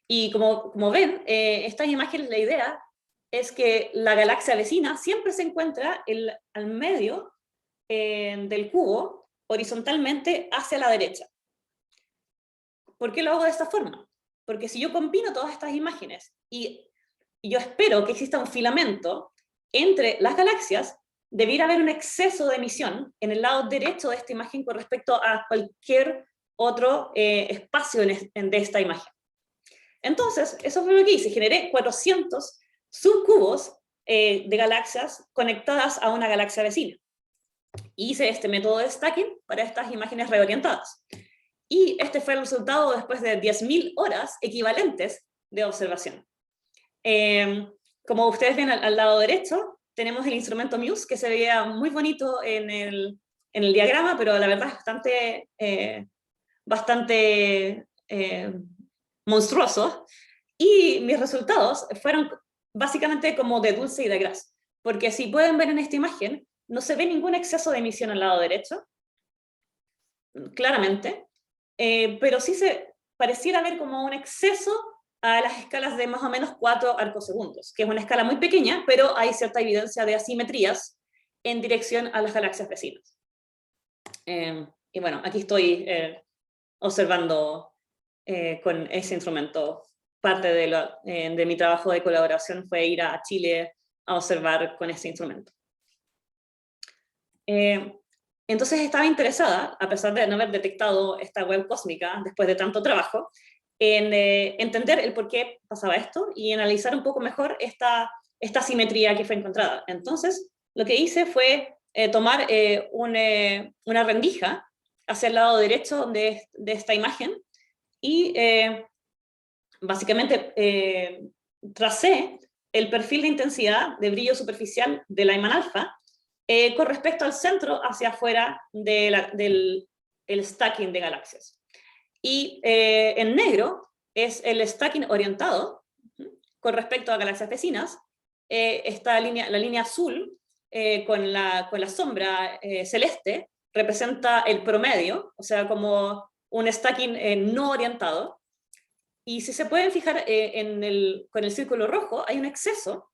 Y como ven, estas imágenes, la idea es que la galaxia vecina siempre se encuentra al medio del cubo, horizontalmente hacia la derecha. ¿Por qué lo hago de esta forma? Porque si yo combino todas estas imágenes y yo espero que exista un filamento entre las galaxias, debiera haber un exceso de emisión en el lado derecho de esta imagen con respecto a cualquier otro espacio de esta imagen. Entonces, eso fue lo que hice. Generé 400 subcubos de galaxias conectadas a una galaxia vecina. Hice este método de stacking para estas imágenes reorientadas. Y este fue el resultado después de 10.000 horas equivalentes de observación. Como ustedes ven al lado derecho, tenemos el instrumento MUSE, que se veía muy bonito en el diagrama, pero la verdad es bastante monstruoso. Y mis resultados fueron básicamente como de dulce y de gras, porque si pueden ver en esta imagen, no se ve ningún exceso de emisión al lado derecho, claramente, pero sí se pareciera ver como un exceso a las escalas de más o menos 4 arcosegundos, que es una escala muy pequeña, pero hay cierta evidencia de asimetrías en dirección a las galaxias vecinas. Y bueno, aquí estoy observando con ese instrumento. Parte de mi trabajo de colaboración fue ir a Chile a observar con ese instrumento. Entonces estaba interesada, a pesar de no haber detectado esta web cósmica después de tanto trabajo, en entender el por qué pasaba esto y analizar un poco mejor esta simetría que fue encontrada. Entonces, lo que hice fue tomar una rendija hacia el lado derecho de esta imagen y básicamente tracé el perfil de intensidad de brillo superficial de Lyman alfa con respecto al centro hacia afuera del stacking de galaxias. Y en negro es el stacking orientado con respecto a galaxias vecinas. Esta la línea azul con la sombra celeste representa el promedio, o sea, como un stacking no orientado. Y si se pueden fijar con el círculo rojo, hay un exceso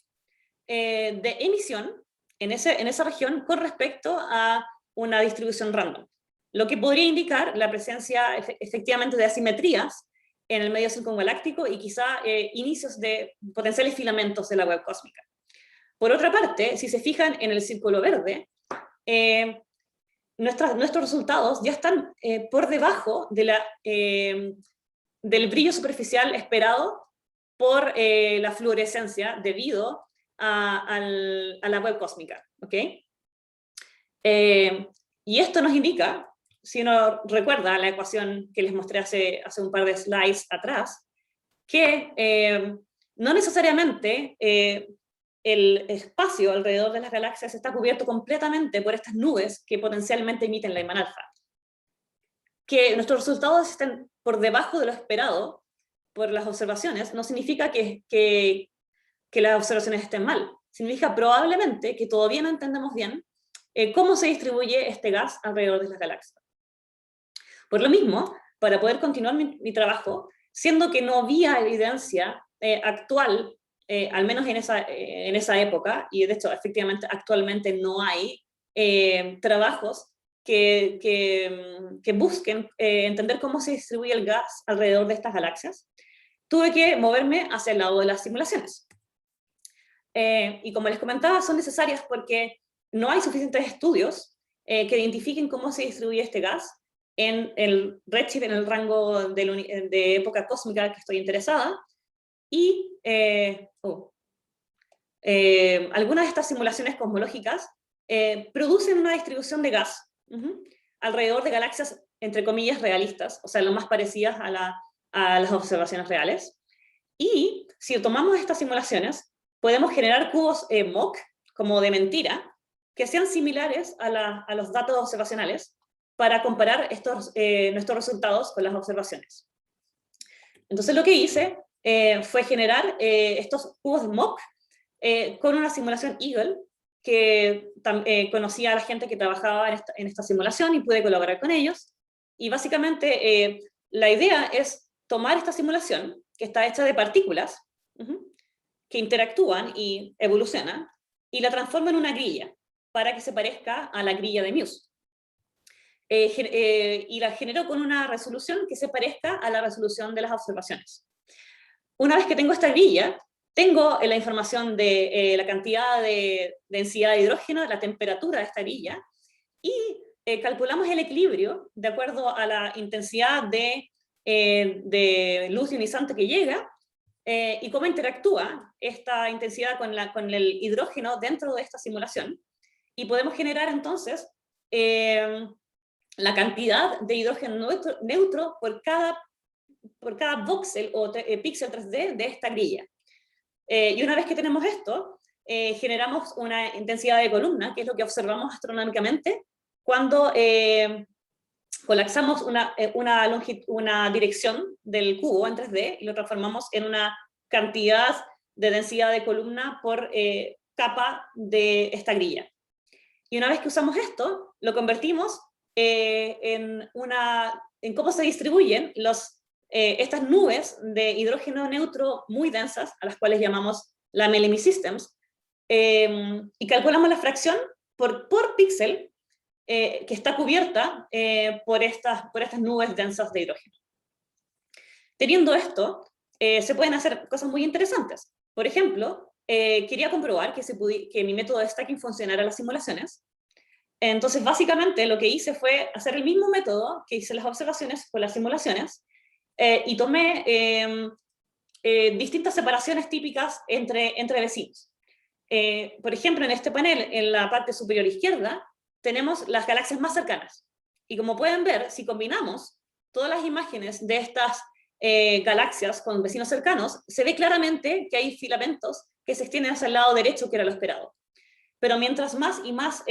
de emisión en esa región con respecto a una distribución random, lo que podría indicar la presencia efectivamente de asimetrías en el medio circungaláctico y quizá inicios de potenciales filamentos de la web cósmica. Por otra parte, si se fijan en el círculo verde, nuestros resultados ya están por debajo del brillo superficial esperado por la fluorescencia debido a la web cósmica, ¿ok? Y esto nos indica, si uno recuerda la ecuación que les mostré hace un par de slides atrás, que no necesariamente el espacio alrededor de las galaxias está cubierto completamente por estas nubes que potencialmente emiten Lyman alfa. Que nuestros resultados estén por debajo de lo esperado por las observaciones no significa que las observaciones estén mal. Significa probablemente que todavía no entendemos bien cómo se distribuye este gas alrededor de las galaxias. Por lo mismo, para poder continuar mi trabajo, siendo que no había evidencia actual al menos en esa época, y de hecho efectivamente actualmente no hay trabajos que busquen entender cómo se distribuye el gas alrededor de estas galaxias, tuve que moverme hacia el lado de las simulaciones. Y como les comentaba, son necesarias porque no hay suficientes estudios que identifiquen cómo se distribuye este gas en el redshift, en el rango de época cósmica que estoy interesada, y algunas de estas simulaciones cosmológicas producen una distribución de gas alrededor de galaxias, entre comillas, realistas, o sea, lo más parecidas a las observaciones reales. Y si tomamos estas simulaciones, podemos generar cubos mock, como de mentira, que sean similares a los datos observacionales para comparar nuestros resultados con las observaciones. Entonces lo que hice fue generar estos cubos mock con una simulación Eagle, que conocía a la gente que trabajaba en esta simulación y pude colaborar con ellos. Y básicamente la idea es tomar esta simulación, que está hecha de partículas, que interactúan y evolucionan, y la transforma en una grilla, para que se parezca a la grilla de Muse. Y la generó con una resolución que se parezca a la resolución de las observaciones. Una vez que tengo esta grilla, tengo la información de la cantidad de densidad de hidrógeno, la temperatura de esta grilla, y calculamos el equilibrio de acuerdo a la intensidad de luz ionizante que llega, y cómo interactúa esta intensidad con el hidrógeno dentro de esta simulación. Y podemos generar entonces la cantidad de hidrógeno neutro por cada voxel o píxel 3D de esta grilla. Y una vez que tenemos esto, generamos una intensidad de columna, que es lo que observamos astronómicamente cuando colapsamos una dirección del cubo en 3D y lo transformamos en una cantidad de densidad de columna por capa de esta grilla. Y una vez que usamos esto, lo convertimos en cómo se distribuyen estas nubes de hidrógeno neutro muy densas, a las cuales llamamos la Melemy Systems, y calculamos la fracción por píxel que está cubierta por estas nubes densas de hidrógeno. Teniendo esto, se pueden hacer cosas muy interesantes. Por ejemplo, quería comprobar que mi método de stacking funcionara en las simulaciones. Entonces, básicamente, lo que hice fue hacer el mismo método que hice las observaciones con las simulaciones, y tomé distintas separaciones típicas entre vecinos. Por ejemplo, en este panel, en la parte superior izquierda, tenemos las galaxias más cercanas. Y como pueden ver, si combinamos todas las imágenes de estas galaxias con vecinos cercanos, se ve claramente que hay filamentos que se extienden hacia el lado derecho, que era lo esperado. Pero mientras más y más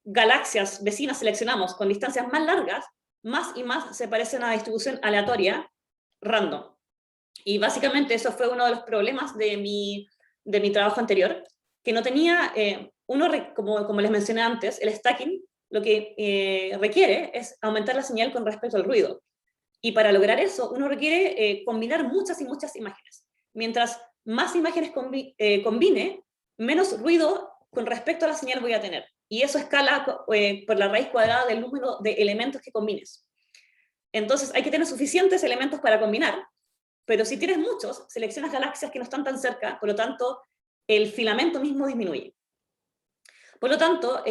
galaxias vecinas seleccionamos con distancias más largas, más y más se parecen a una distribución aleatoria random. Y básicamente eso fue uno de los problemas de mi trabajo anterior, que no tenía, como les mencioné antes, el stacking lo que requiere es aumentar la señal con respecto al ruido. Y para lograr eso, uno requiere combinar muchas y muchas imágenes. Mientras más imágenes combine, menos ruido con respecto a la señal voy a tener. Y eso escala por la raíz cuadrada del número de elementos que combines. Entonces hay que tener suficientes elementos para combinar, pero si tienes muchos, seleccionas galaxias que no están tan cerca, por lo tanto, el filamento mismo disminuye. Por lo tanto,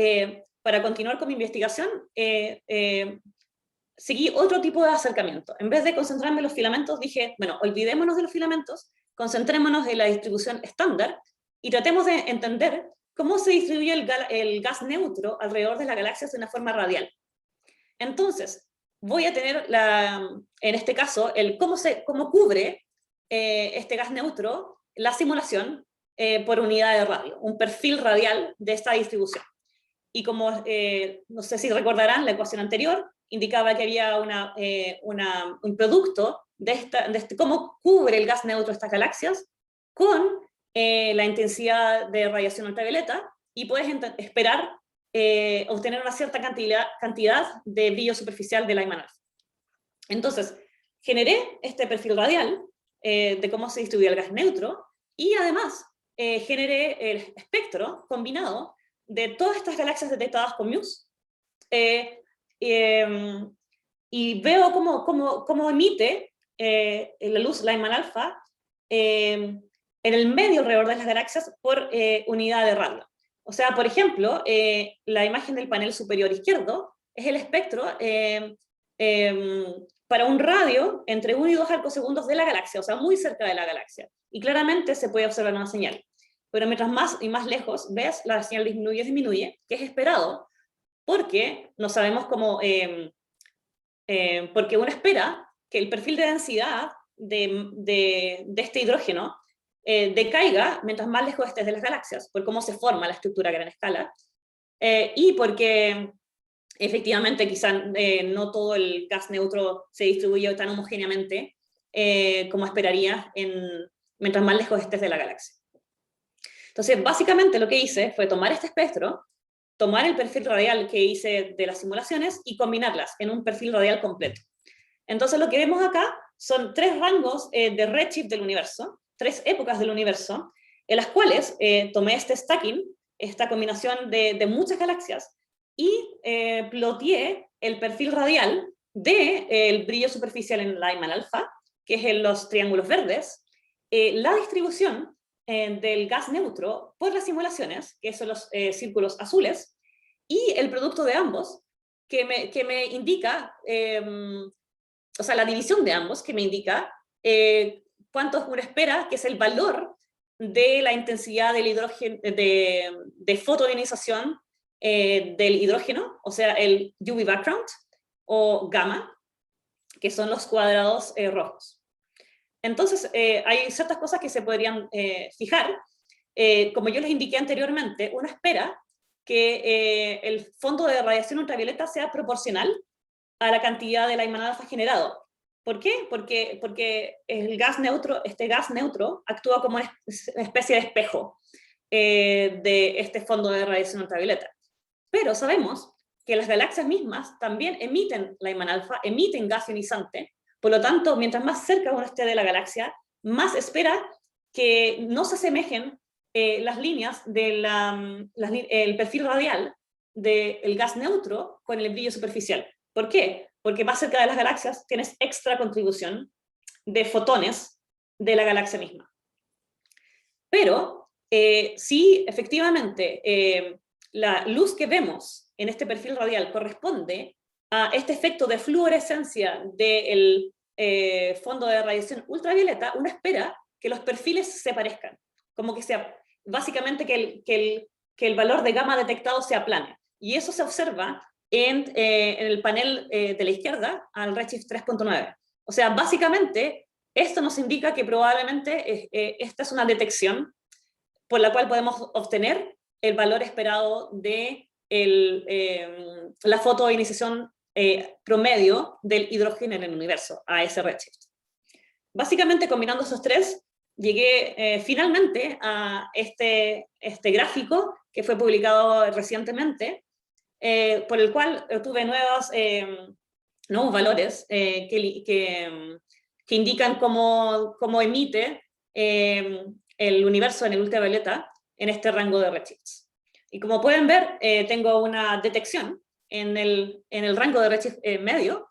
para continuar con mi investigación, seguí otro tipo de acercamiento. En vez de concentrarme en los filamentos, dije, bueno, olvidémonos de los filamentos, concentrémonos en la distribución estándar y tratemos de entender cómo se distribuye el gas neutro alrededor de las galaxias de una forma radial. Entonces, voy a tener, en este caso, cómo cubre este gas neutro la simulación por unidad de radio, un perfil radial de esta distribución. Y como, no sé si recordarán, la ecuación anterior indicaba que había un producto de cómo cubre el gas neutro estas galaxias con la intensidad de radiación ultravioleta, y puedes esperar obtener una cierta cantidad de brillo superficial de Lyman alpha. Entonces, generé este perfil radial de cómo se distribuye el gas neutro, y además genere el espectro combinado de todas estas galaxias detectadas con MUSE, y veo cómo emite la luz Lyman alfa en el medio alrededor de las galaxias por unidad de radio. O sea, por ejemplo, la imagen del panel superior izquierdo es el espectro para un radio entre 1 y 2 arcosegundos de la galaxia, o sea, muy cerca de la galaxia. Y claramente se puede observar una señal. Pero mientras más y más lejos ves, la señal disminuye, que es esperado, porque no sabemos cómo, porque uno espera que el perfil de densidad de este hidrógeno decaiga mientras más lejos estés de las galaxias, por cómo se forma la estructura a gran escala, y porque efectivamente quizá no todo el gas neutro se distribuye tan homogéneamente como esperaría mientras más lejos estés de la galaxia. Entonces, básicamente lo que hice fue tomar este espectro, tomar el perfil radial que hice de las simulaciones y combinarlas en un perfil radial completo. Entonces lo que vemos acá son 3 rangos de redshift del universo, 3 épocas del universo, en las cuales tomé este stacking, esta combinación de muchas galaxias, y ploteé el perfil radial del brillo superficial en Lyman alfa, que es en los triángulos verdes, la distribución del gas neutro por las simulaciones, que son los círculos azules, y el producto de ambos, que me indica, o sea, la división de ambos, que me indica cuánto uno espera, que es el valor de la intensidad del hidrógeno, de fotonización del hidrógeno, o sea, el UV background, o gamma, que son los cuadrados rojos. Entonces, hay ciertas cosas que se podrían fijar. Como yo les indiqué anteriormente, uno espera que el fondo de radiación ultravioleta sea proporcional a la cantidad de Lyman alfa generado. ¿Por qué? Porque el gas neutro, este gas neutro actúa como una especie de espejo de este fondo de radiación ultravioleta. Pero sabemos que las galaxias mismas también emiten Lyman alfa, emiten gas ionizante. Por lo tanto, mientras más cerca uno esté de la galaxia, más espera que no se asemejen las líneas del perfil radial del gas neutro con el brillo superficial. ¿Por qué? Porque más cerca de las galaxias tienes extra contribución de fotones de la galaxia misma. Pero si efectivamente la luz que vemos en este perfil radial corresponde a este efecto de fluorescencia del fondo de radiación ultravioleta, uno espera que los perfiles se parezcan, como que sea, básicamente que el valor de gamma detectado se aplane. Y eso se observa en el panel de la izquierda, al redshift 3.9. O sea, básicamente, esto nos indica que probablemente esta es una detección por la cual podemos obtener el valor esperado de la fotoiniciación promedio del hidrógeno en el universo, a ese redshift. Básicamente, combinando esos 3, llegué finalmente a este gráfico que fue publicado recientemente, por el cual tuve nuevos valores que indican cómo emite el universo en el ultravioleta en este rango de redshifts. Y como pueden ver, tengo una detección en el rango de redshift medio,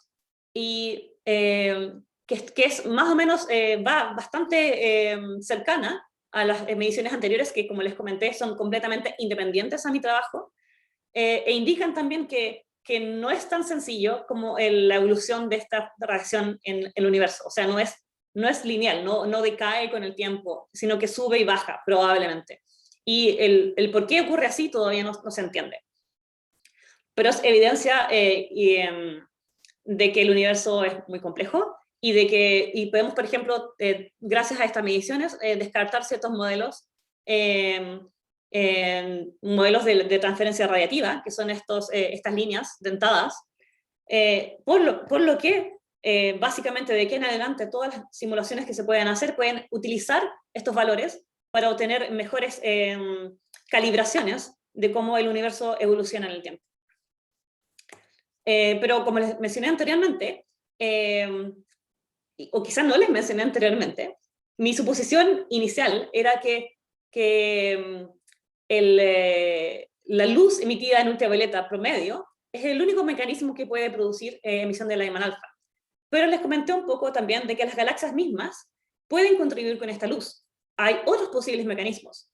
y que es más o menos, va bastante cercana a las mediciones anteriores, que como les comenté son completamente independientes a mi trabajo, e indican también que no es tan sencillo como la evolución de esta radiación en el universo. O sea, no es lineal, no decae con el tiempo, sino que sube y baja, probablemente. Y el por qué ocurre así todavía no se entiende. Pero es evidencia de que el universo es muy complejo, y podemos, por ejemplo, gracias a estas mediciones, descartar ciertos modelos, modelos de transferencia radiativa, que son estas líneas dentadas, por lo que básicamente de aquí en adelante todas las simulaciones que se pueden hacer pueden utilizar estos valores para obtener mejores calibraciones de cómo el universo evoluciona en el tiempo. Pero como les mencioné anteriormente, o quizás no les mencioné anteriormente, mi suposición inicial era que la luz emitida en ultravioleta promedio es el único mecanismo que puede producir emisión de Lyman alfa. Pero les comenté un poco también de que las galaxias mismas pueden contribuir con esta luz. Hay otros posibles mecanismos.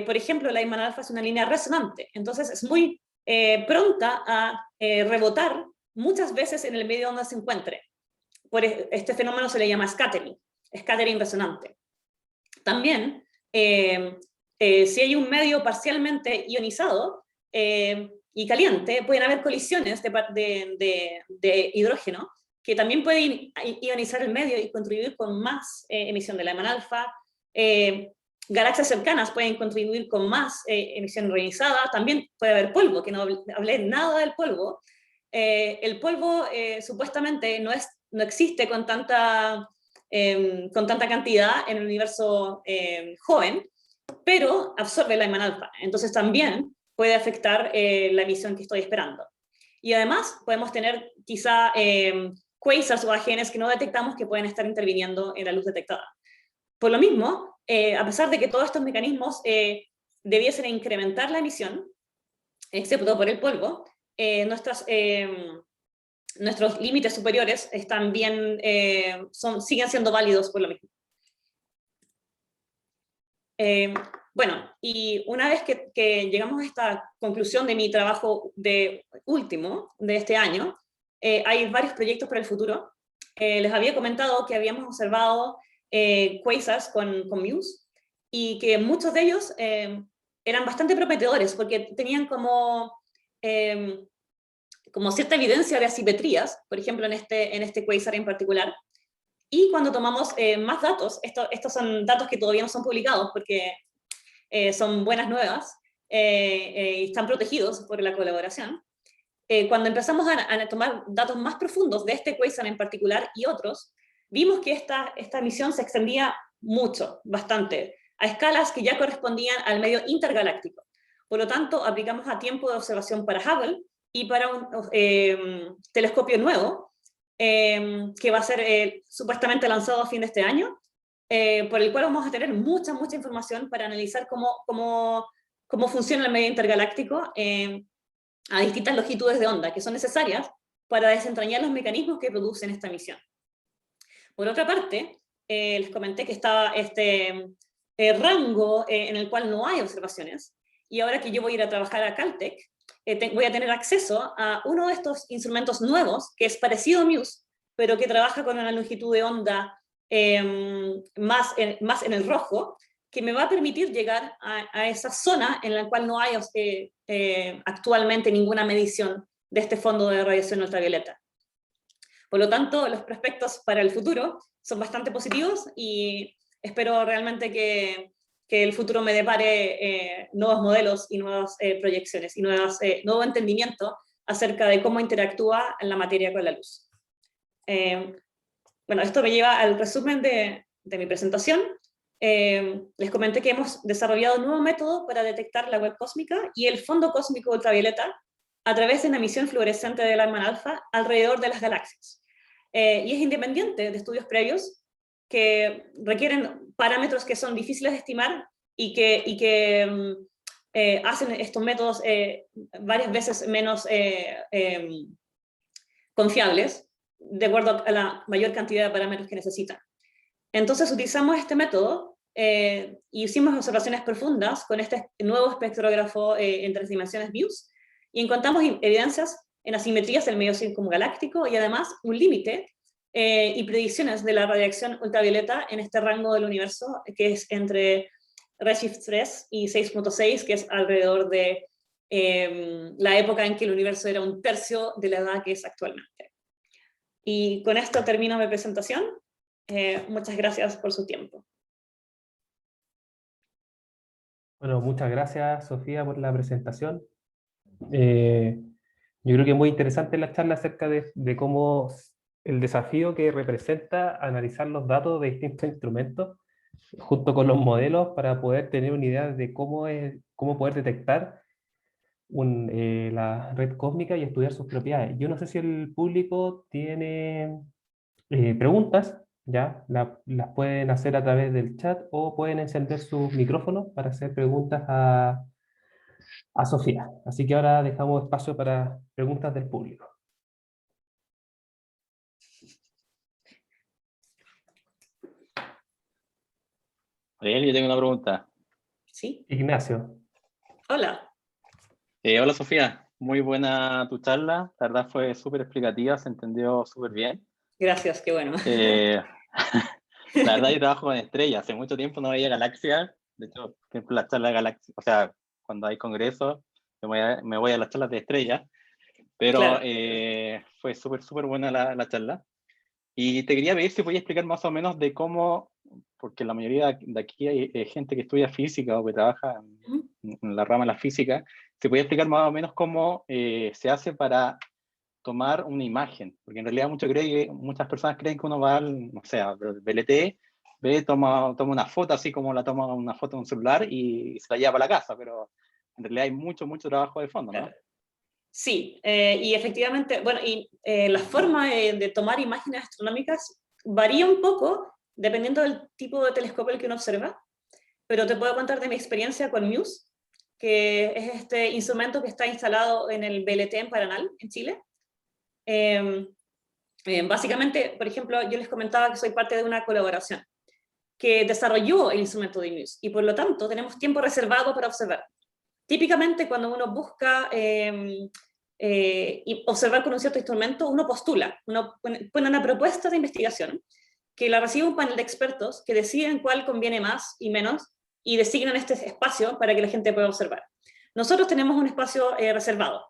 Por ejemplo, la Lyman alfa es una línea resonante, entonces es muy pronta a rebotar muchas veces en el medio donde se encuentre. Por este fenómeno se le llama scattering resonante. También, si hay un medio parcialmente ionizado y caliente, pueden haber colisiones de hidrógeno que también pueden ionizar el medio y contribuir con más emisión de Lyman alfa. Galaxias cercanas pueden contribuir con más emisión ionizada. También puede haber polvo, que no hablé nada del polvo. El polvo supuestamente no existe con tanta cantidad en el universo joven, pero absorbe Lyman alfa. Entonces también puede afectar la emisión que estoy esperando. Y además podemos tener quizá quasars o AGNs que no detectamos que pueden estar interviniendo en la luz detectada. Por lo mismo, a pesar de que todos estos mecanismos debiesen incrementar la emisión, excepto por el polvo, nuestros límites superiores están bien, siguen siendo válidos por lo mismo. Bueno, y una vez que llegamos a esta conclusión de mi trabajo último de este año, hay varios proyectos para el futuro. Les había comentado que habíamos observado quasars con MUSE y que muchos de ellos eran bastante prometedores porque tenían como cierta evidencia de asimetrías, por ejemplo en este quasar en particular. Y cuando tomamos más datos, estos son datos que todavía no son publicados porque son buenas nuevas y están protegidos por la colaboración. Cuando empezamos a tomar datos más profundos de este quasar en particular y otros, vimos que esta emisión se extendía mucho, bastante, a escalas que ya correspondían al medio intergaláctico. Por lo tanto, aplicamos a tiempo de observación para Hubble y para un telescopio nuevo, que va a ser supuestamente lanzado a fin de este año, por el cual vamos a tener mucha información para analizar cómo funciona el medio intergaláctico a distintas longitudes de onda que son necesarias para desentrañar los mecanismos que producen esta emisión. Por otra parte, les comenté que estaba este rango en el cual no hay observaciones, y ahora que yo voy a ir a trabajar a Caltech, voy a tener acceso a uno de estos instrumentos nuevos, que es parecido a MUSE, pero que trabaja con una longitud de onda más en el rojo, que me va a permitir llegar a esa zona en la cual no hay actualmente ninguna medición de este fondo de radiación ultravioleta. Por lo tanto, los prospectos para el futuro son bastante positivos y espero realmente que el futuro me depare nuevos modelos y nuevas proyecciones y nuevo entendimiento acerca de cómo interactúa la materia con la luz. Bueno, esto me lleva al resumen de mi presentación. Les comenté que hemos desarrollado un nuevo método para detectar la web cósmica y el fondo cósmico ultravioleta a través de una emisión fluorescente de Lyman alfa alrededor de las galaxias. Y es independiente de estudios previos que requieren parámetros que son difíciles de estimar y que hacen estos métodos varias veces menos confiables, de acuerdo a la mayor cantidad de parámetros que necesitan. Entonces utilizamos este método y hicimos observaciones profundas con este nuevo espectrógrafo en 3 dimensiones MUSE y encontramos evidencias en asimetrías del medio circungaláctico y además un límite y predicciones de la radiación ultravioleta en este rango del universo que es entre Redshift 3 y 6.6, que es alrededor de la época en que el universo era 1/3 de la edad que es actualmente. Y con esto termino mi presentación. Muchas gracias por su tiempo. Bueno, muchas gracias, Sofía, por la presentación. Yo creo que es muy interesante la charla acerca de cómo el desafío que representa analizar los datos de distintos instrumentos junto con los modelos para poder tener una idea de cómo poder detectar la red cósmica y estudiar sus propiedades. Yo no sé si el público tiene preguntas. ¿ya? Las pueden hacer a través del chat o pueden encender sus micrófonos para hacer preguntas a Sofía. Así que ahora dejamos espacio para preguntas del público. Ariel, yo tengo una pregunta. ¿Sí? Ignacio. Hola. Hola Sofía, muy buena tu charla, la verdad fue súper explicativa, se entendió súper bien. Gracias, qué bueno. La verdad yo trabajo con estrellas, hace mucho tiempo no veía galaxias, de hecho, por ejemplo, las charlas de galaxias, o sea, cuando hay congresos, me voy a las charlas de estrellas, pero Claro. fue súper buena la charla. Y te quería pedir si podías explicar más o menos de cómo, porque la mayoría de aquí hay gente que estudia física o que trabaja Ujú. en la rama de la física, si podías explicar más o menos cómo se hace para tomar una imagen, porque en realidad muchas personas creen que uno va al, no sé, al VLT, toma una foto así como la toma una foto en un celular y se la lleva para la casa, pero en realidad hay mucho trabajo de fondo, Claro. ¿no? Sí, y efectivamente, bueno, y la forma de tomar imágenes astronómicas varía un poco dependiendo del tipo de telescopio el que uno observa, pero te puedo contar de mi experiencia con MUSE, que es este instrumento que está instalado en el VLT en Paranal, en Chile. Básicamente, por ejemplo, yo les comentaba que soy parte de una colaboración que desarrolló el instrumento de MUSE, y por lo tanto tenemos tiempo reservado para observar. Típicamente cuando uno busca y observar con un cierto instrumento, uno postula, uno pone una propuesta de investigación que la recibe un panel de expertos que deciden cuál conviene más y menos y designan este espacio para que la gente pueda observar. Nosotros tenemos un espacio reservado.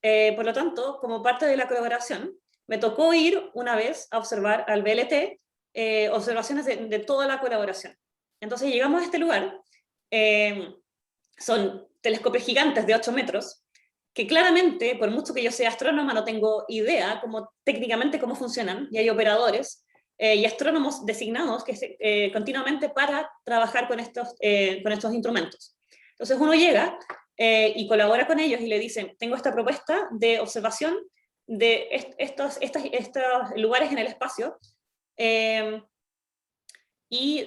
Por lo tanto, como parte de la colaboración, me tocó ir una vez a observar al VLT, observaciones de toda la colaboración. Entonces llegamos a este lugar, son telescopios gigantes de 8 metros, que claramente, por mucho que yo sea astrónoma, no tengo idea técnicamente cómo funcionan, y hay operadores y astrónomos designados continuamente para trabajar con estos instrumentos. Entonces uno llega y colabora con ellos y le dicen, tengo esta propuesta de observación de estos lugares en el espacio, eh, y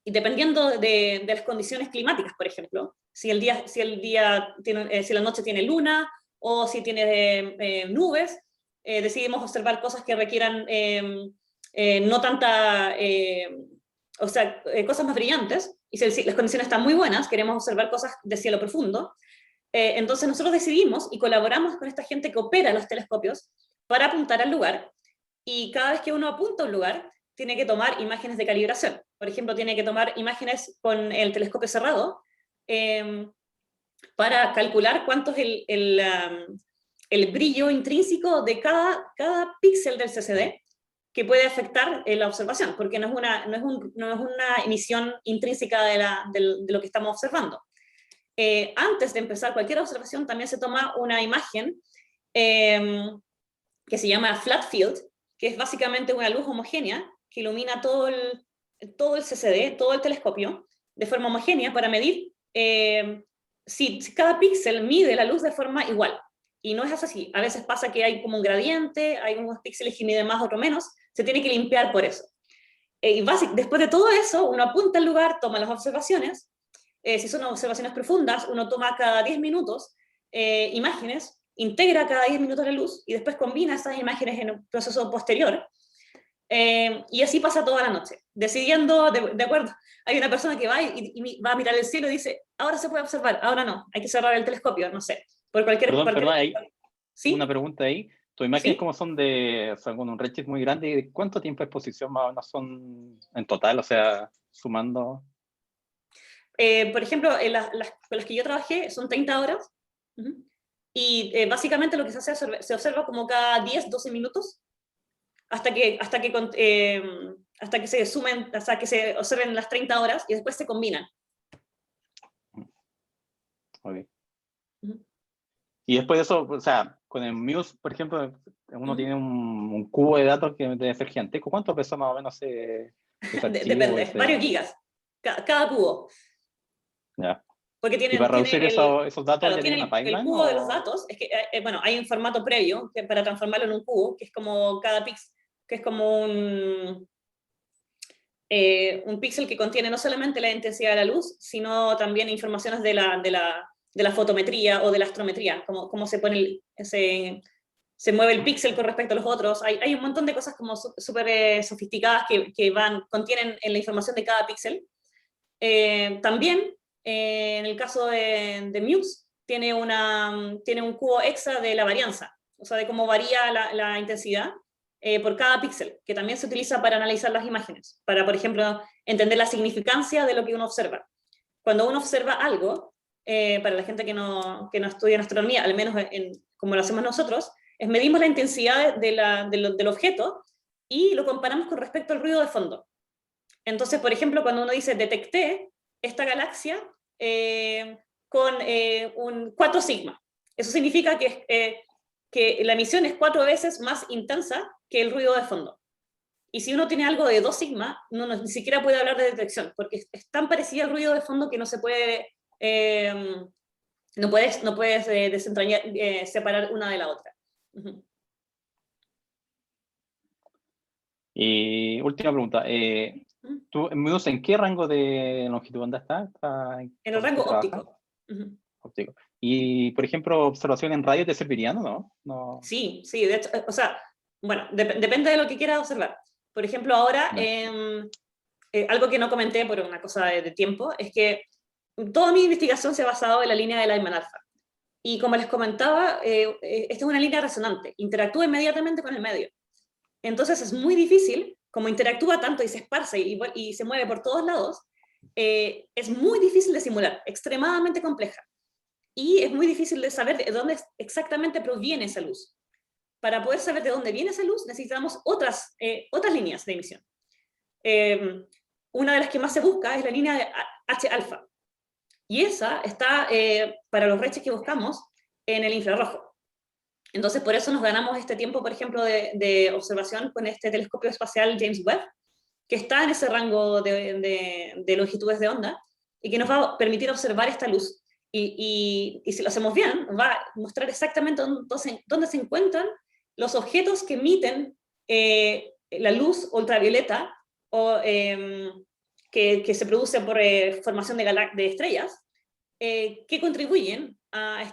y dependiendo de las condiciones climáticas, por ejemplo, si la noche tiene luna o si tiene nubes, decidimos observar cosas que requieran no tanta, o sea, cosas más brillantes, y si las condiciones están muy buenas, queremos observar cosas de cielo profundo. Entonces nosotros decidimos y colaboramos con esta gente que opera los telescopios para apuntar al lugar, y cada vez que uno apunta a un lugar, tiene que tomar imágenes de calibración. Por ejemplo, tiene que tomar imágenes con el telescopio cerrado para calcular cuánto es el brillo intrínseco de cada píxel del CCD que puede afectar la observación, porque no es una emisión intrínseca de lo que estamos observando. Antes de empezar cualquier observación, también se toma una imagen que se llama flat field, que es básicamente una luz homogénea que ilumina todo el CCD, todo el telescopio, de forma homogénea para medir si cada píxel mide la luz de forma igual. Y no es así. A veces pasa que hay como un gradiente, hay unos píxeles que miden más, otros menos, se tiene que limpiar por eso. Y después de todo eso, uno apunta al lugar, toma las observaciones. Si son observaciones profundas, uno toma cada 10 minutos imágenes, integra cada 10 minutos la luz y después combina esas imágenes en un proceso posterior. Y así pasa toda la noche, decidiendo, de acuerdo, hay una persona que va y va a mirar el cielo y dice, ahora se puede observar, ahora no, hay que cerrar el telescopio, no sé, por Perdón, ahí, una ¿Sí? pregunta ahí. ¿Tus imágenes ¿Sí? como son con un redshift muy grande? ¿Y de cuánto tiempo de exposición más o menos son en total? O sea, sumando. Por ejemplo, con las que yo trabajé son 30 horas. Uh-huh. Y básicamente lo que se hace es se observa como cada 10, 12 minutos hasta que se sumen, hasta que se observen las 30 horas y después se combinan. Okay. Uh-huh. Y después de eso, o sea, con el Muse, por ejemplo, uno Uh-huh. tiene un cubo de datos que debe ser gigantesco. ¿Cuánto pesa más o menos ese archivo? Depende, varios gigas, cada cubo. Ya. Porque ¿Y para reducir esos datos claro, ya tiene tiene una el pipeline? cubo de los O... datos, es que, bueno, hay un formato previo para transformarlo en un cubo, que es como que es como un píxel que contiene no solamente la intensidad de la luz, sino también informaciones de la fotometría o de la astrometría, cómo se pone se mueve el píxel con respecto a los otros. Hay un montón de cosas como súper sofisticadas que contienen en la información de cada píxel. También, en el caso de Muse, tiene un cubo extra de la varianza, o sea, de cómo varía la intensidad por cada píxel, que también se utiliza para analizar las imágenes, para, por ejemplo, entender la significancia de lo que uno observa. Cuando uno observa algo, para la gente que no estudia en astronomía, al menos como lo hacemos nosotros, es medimos la intensidad del objeto y lo comparamos con respecto al ruido de fondo. Entonces, por ejemplo, cuando uno dice detecté esta galaxia con un 4 sigma, eso significa que la emisión es 4 veces más intensa que el ruido de fondo. Y si uno tiene algo de 2 sigma, ni siquiera puede hablar de detección, porque es tan parecido al ruido de fondo que no se puede, no puedes desentrañar, separar una de la otra. Uh-huh. Y última pregunta, ¿tú en qué rango de longitud de onda está en el rango óptico. Uh-huh. Óptico. Y, por ejemplo, observación en radio te servirían, ¿no? No. Sí, de hecho, o sea, bueno, depende de lo que quieras observar. Por ejemplo, ahora, algo que no comenté por una cosa de tiempo, es que toda mi investigación se ha basado en la línea de Lyman alpha. Y como les comentaba, esta es una línea resonante, interactúa inmediatamente con el medio. Entonces es muy difícil, como interactúa tanto y se esparce y se mueve por todos lados, es muy difícil de simular, extremadamente compleja. Y es muy difícil de saber de dónde exactamente proviene esa luz. Para poder saber de dónde viene esa luz, necesitamos otras líneas de emisión. Una de las que más se busca es la línea de H-alfa. Y esa está, para los rayos que buscamos, en el infrarrojo. Entonces, por eso nos ganamos este tiempo, por ejemplo, de observación con este telescopio espacial James Webb, que está en ese rango de longitudes de onda, y que nos va a permitir observar esta luz. Y si lo hacemos bien, va a mostrar exactamente dónde se encuentran los objetos que emiten la luz ultravioleta o, que se produce por formación de estrellas, que contribuyen a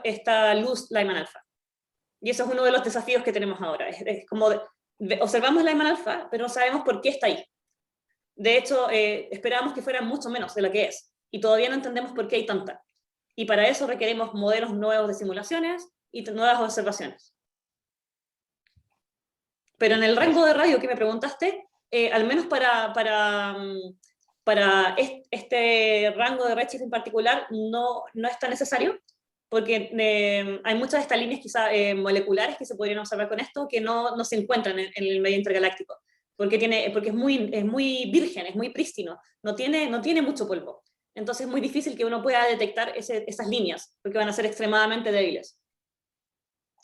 esta luz Lyman alpha. Y eso es uno de los desafíos que tenemos ahora. Es como observamos Lyman alpha, pero no sabemos por qué está ahí. De hecho, esperábamos que fuera mucho menos de lo que es, y todavía no entendemos por qué hay tanta. Y para eso requerimos modelos nuevos de simulaciones y nuevas observaciones. Pero en el rango de radio que me preguntaste, al menos para este rango de redshift en particular, no es tan necesario, porque hay muchas de estas líneas quizá moleculares que se podrían observar con esto que no se encuentran en el medio intergaláctico, porque es muy virgen, es muy prístino, no tiene mucho polvo. Entonces es muy difícil que uno pueda detectar esas líneas, porque van a ser extremadamente débiles.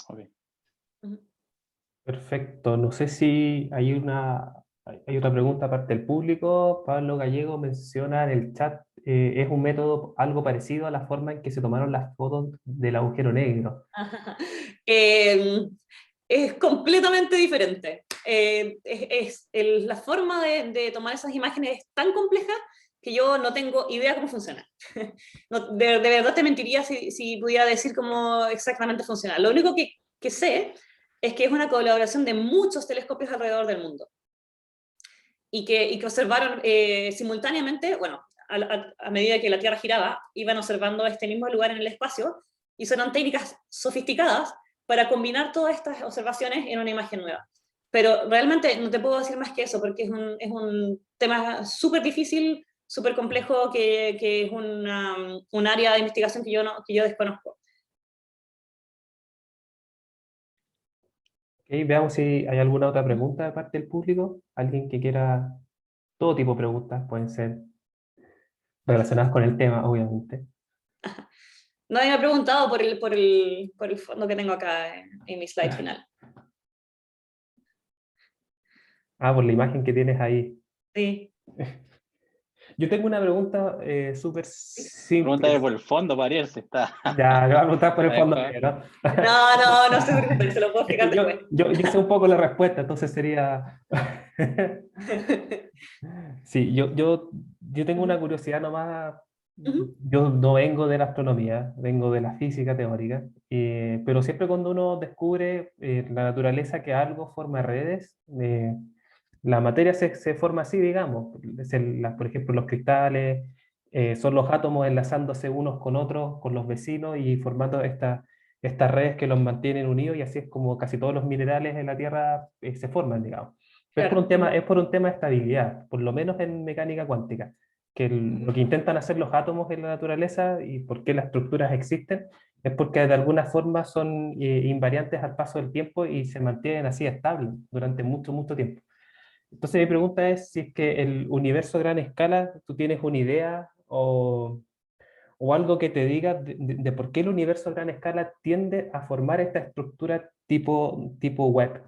Okay. Perfecto. No sé si hay otra pregunta aparte del público. Pablo Gallego menciona en el chat, es un método algo parecido a la forma en que se tomaron las fotos del agujero negro. Es completamente diferente. La forma de tomar esas imágenes es tan compleja que yo no tengo idea cómo funciona. De verdad te mentiría si pudiera decir cómo exactamente funciona. Lo único que sé es que es una colaboración de muchos telescopios alrededor del mundo. Y que observaron simultáneamente, bueno, a medida que la Tierra giraba, iban observando este mismo lugar en el espacio, y son técnicas sofisticadas para combinar todas estas observaciones en una imagen nueva. Pero realmente no te puedo decir más que eso, porque es un tema súper difícil, súper complejo, que es un área de investigación que yo desconozco. Okay, veamos si hay alguna otra pregunta de parte del público. Alguien que quiera, todo tipo de preguntas, pueden ser relacionadas con el tema, obviamente. Nadie me ha preguntado por el fondo que tengo acá en mi slide final. Por la imagen que tienes ahí. Sí. Yo tengo una pregunta súper simple. Pregúntale por el fondo, para Ariel, si está. Ya, me va a preguntar por el fondo Deja- medio, ¿no? No se preocupen, se lo puedo Es que explicar después. yo sé un poco la respuesta, entonces sería... Sí, yo tengo una curiosidad nomás. Ujú. Yo no vengo de la astronomía, vengo de la física teórica, pero siempre cuando uno descubre la naturaleza que algo forma redes, la materia se forma así, digamos. Por ejemplo, los cristales son los átomos enlazándose unos con otros, con los vecinos y formando estas redes que los mantienen unidos, y así es como casi todos los minerales en la Tierra se forman, digamos. Pero Claro. es por un tema de estabilidad, por lo menos en mecánica cuántica, que lo que intentan hacer los átomos en la naturaleza y por qué las estructuras existen, es porque de alguna forma son invariantes al paso del tiempo y se mantienen así estables durante mucho, mucho tiempo. Entonces mi pregunta es si es que el universo a gran escala, tú tienes una idea o algo que te diga de por qué el universo a gran escala tiende a formar esta estructura tipo web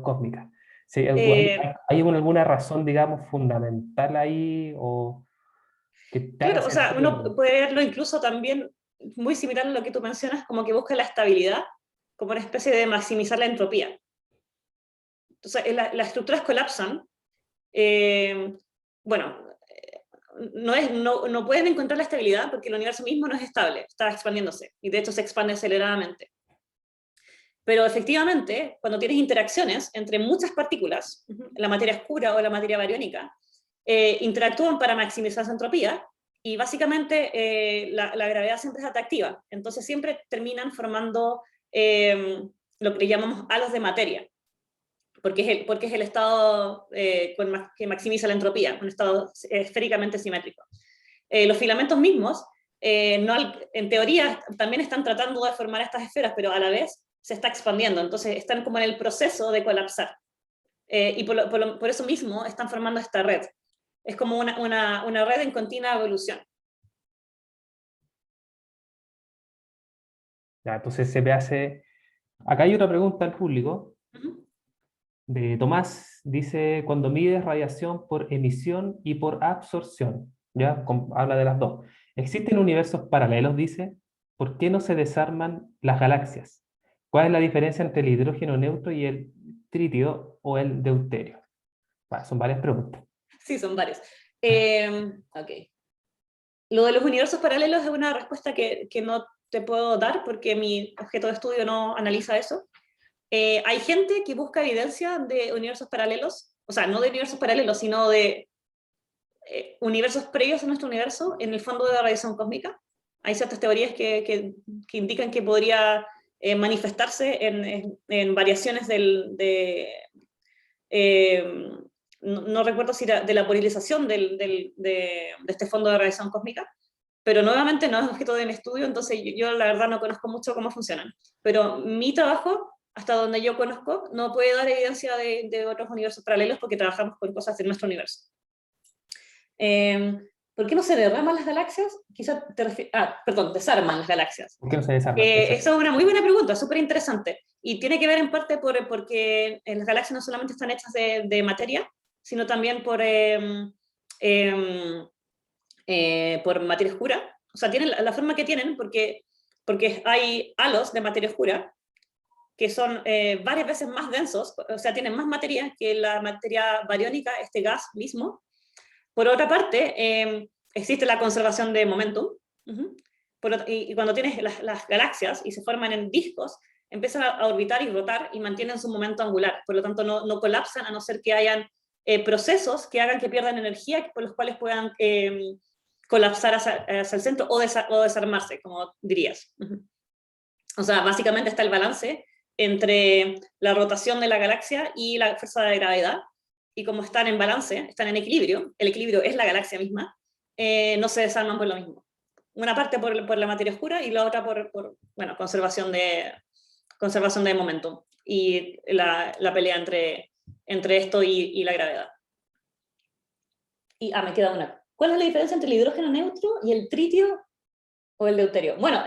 cósmica. Si Eh, hay alguna razón, digamos, fundamental ahí o que te haga claro, o sea, uno sentido? puede verlo incluso también muy similar a lo que tú mencionas, como que busca la estabilidad, como una especie de maximizar la entropía. Entonces, las estructuras colapsan. eh, bueno, no pueden encontrar la estabilidad porque el universo mismo no es estable, está expandiéndose, y de hecho se expande aceleradamente. Pero efectivamente, cuando tienes interacciones entre muchas partículas, la materia oscura o la materia bariónica, interactúan para maximizar su entropía, y básicamente la gravedad siempre es atractiva, entonces siempre terminan formando lo que llamamos halos de materia, porque es el estado que maximiza la entropía, un estado esféricamente simétrico. Los filamentos mismos, en teoría, también están tratando de formar estas esferas, pero a la vez se está expandiendo, entonces están como en el proceso de colapsar. Y por eso mismo están formando esta red. Es como una red en continua evolución. Ya, entonces se me hace... Acá hay otra pregunta al público Ujú. de Tomás. Dice, cuando mides radiación por emisión y por absorción, ¿ya? Habla de las dos. ¿Existen universos paralelos? Dice. ¿Por qué no se desarman las galaxias? ¿Cuál es la diferencia entre el hidrógeno neutro y el tritio o el deuterio? Bueno, son varias preguntas. Sí, son varios. Ok. Lo de los universos paralelos es una respuesta que no te puedo dar porque mi objeto de estudio no analiza eso. Hay gente que busca evidencia de universos paralelos, o sea, no de universos paralelos, sino de universos previos a nuestro universo en el fondo de la radiación cósmica. Hay ciertas teorías que indican que podría manifestarse en variaciones eh, no recuerdo si era de la polarización de este fondo de radiación cósmica, pero nuevamente no es objeto de mi estudio, entonces yo la verdad no conozco mucho cómo funcionan. Pero mi trabajo, hasta donde yo conozco, no puede dar evidencia de otros universos paralelos porque trabajamos con cosas de nuestro universo. ¿Por qué no se derraman las galaxias? Quizás te refieres... perdón, desarman las galaxias. ¿Por qué no se desarman? Esa es una muy buena pregunta, súper interesante. Y tiene que ver en parte porque las galaxias no solamente están hechas de materia, sino también por materia oscura. O sea, tienen la forma que tienen porque hay halos de materia oscura que son varias veces más densos, o sea, tienen más materia que la materia bariónica, este gas mismo. Por otra parte, existe la conservación de momentum, y cuando tienes las galaxias y se forman en discos, empiezan a orbitar y rotar y mantienen su momento angular, por lo tanto no colapsan a no ser que hayan procesos que hagan que pierdan energía, por los cuales puedan colapsar hacia el centro o desarmarse, como dirías. O sea, básicamente está el balance entre la rotación de la galaxia y la fuerza de gravedad, y como están en balance, están en equilibrio, el equilibrio es la galaxia misma, no se desarman por lo mismo. Una parte por la materia oscura y la otra por bueno, conservación de momento y la pelea entre esto y la gravedad. Y me queda una. ¿Cuál es la diferencia entre el hidrógeno neutro y el tritio o el deuterio? Bueno,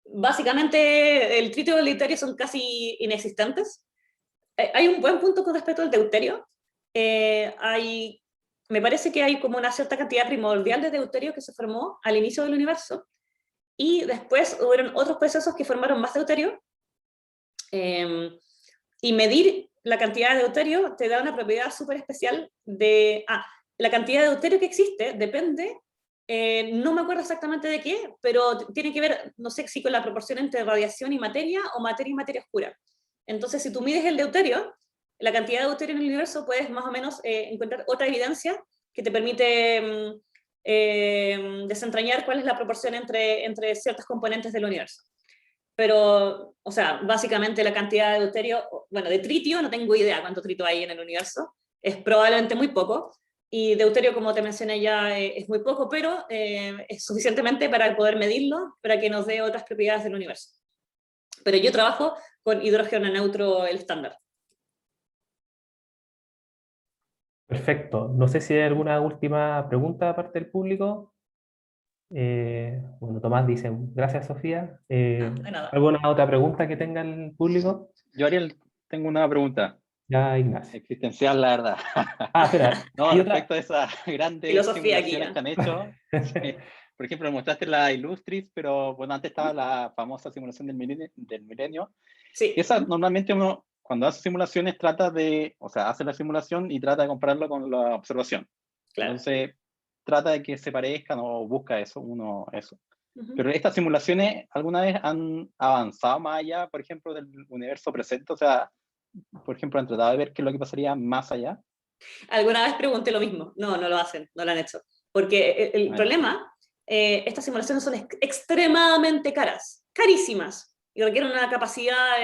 básicamente el tritio y el deuterio son casi inexistentes. Hay un buen punto con respecto al deuterio. Hay me parece que hay como una cierta cantidad primordial de deuterio que se formó al inicio del universo, y después hubieron otros procesos que formaron más deuterio, y medir la cantidad de deuterio te da una propiedad súper especial de... la cantidad de deuterio que existe depende, no me acuerdo exactamente de qué, pero tiene que ver, no sé si con la proporción entre radiación y materia, o materia y materia oscura. Entonces, si tú mides el deuterio, la cantidad de deuterio en el universo, puedes más o menos encontrar otra evidencia que te permite desentrañar cuál es la proporción entre ciertos componentes del universo. Pero, o sea, básicamente la cantidad de deuterio, bueno, de tritio no tengo idea cuánto tritio hay en el universo, es probablemente muy poco, y deuterio, como te mencioné ya, es muy poco, pero es suficientemente para poder medirlo, para que nos dé otras propiedades del universo. Pero yo trabajo con hidrógeno neutro, el estándar. Perfecto. No sé si hay alguna última pregunta aparte del público. Bueno, Tomás dice, gracias Sofía. No, de nada. ¿Alguna otra pregunta que tenga el público? Yo, Ariel, tengo una pregunta Ya, Ignacio. existencial, la verdad. Espera. No, ¿hay respecto otra? a esas grandes Filosofía aquí, simulaciones que han hecho. Sí. Por ejemplo, mostraste la Illustris, pero bueno, antes estaba la famosa simulación del milenio. Sí. Esa normalmente uno, cuando hace simulaciones, trata de, o sea, hace la simulación y trata de compararlo con la observación. Claro. Entonces, trata de que se parezcan o busca eso, uno eso. Uh-huh. Pero estas simulaciones, ¿alguna vez han avanzado más allá, por ejemplo, del universo presente? O sea, por ejemplo, han tratado de ver qué es lo que pasaría más allá. Alguna vez pregunté lo mismo. No, no lo hacen, no lo han hecho. Porque el problema, estas simulaciones son extremadamente caras, carísimas, y requieren una capacidad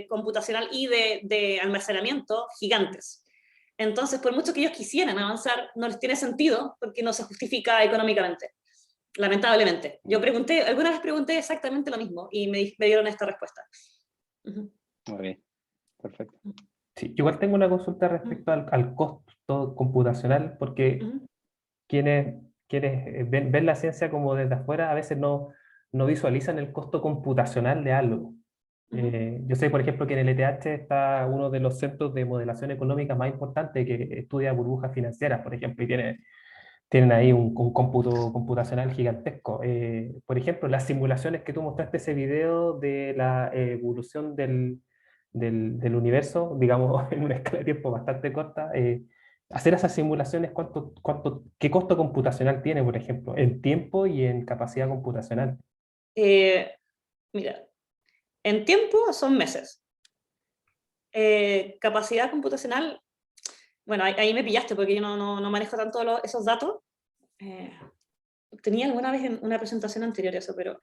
computacional y de almacenamiento gigantes. Entonces, por mucho que ellos quisieran avanzar, no les tiene sentido porque no se justifica económicamente, lamentablemente. Yo alguna vez pregunté exactamente lo mismo y me dieron esta respuesta. Uh-huh. Ok, perfecto. Sí, igual tengo una consulta respecto al costo computacional, porque quienes ven la ciencia como desde afuera a veces no visualizan el costo computacional de algo. Yo sé, por ejemplo, que en el ETH está uno de los centros de modelación económica más importantes que estudia burbujas financieras, por ejemplo, y tienen ahí un cómputo computacional gigantesco. Por ejemplo, las simulaciones que tú mostraste ese video de la evolución del universo, digamos, en una escala de tiempo bastante corta, hacer esas simulaciones, ¿qué costo computacional tiene, por ejemplo, en tiempo y en capacidad computacional? Mira, en tiempo son meses. Capacidad computacional, bueno, ahí me pillaste porque yo no manejo tanto esos datos. Tenía alguna vez en una presentación anterior eso, pero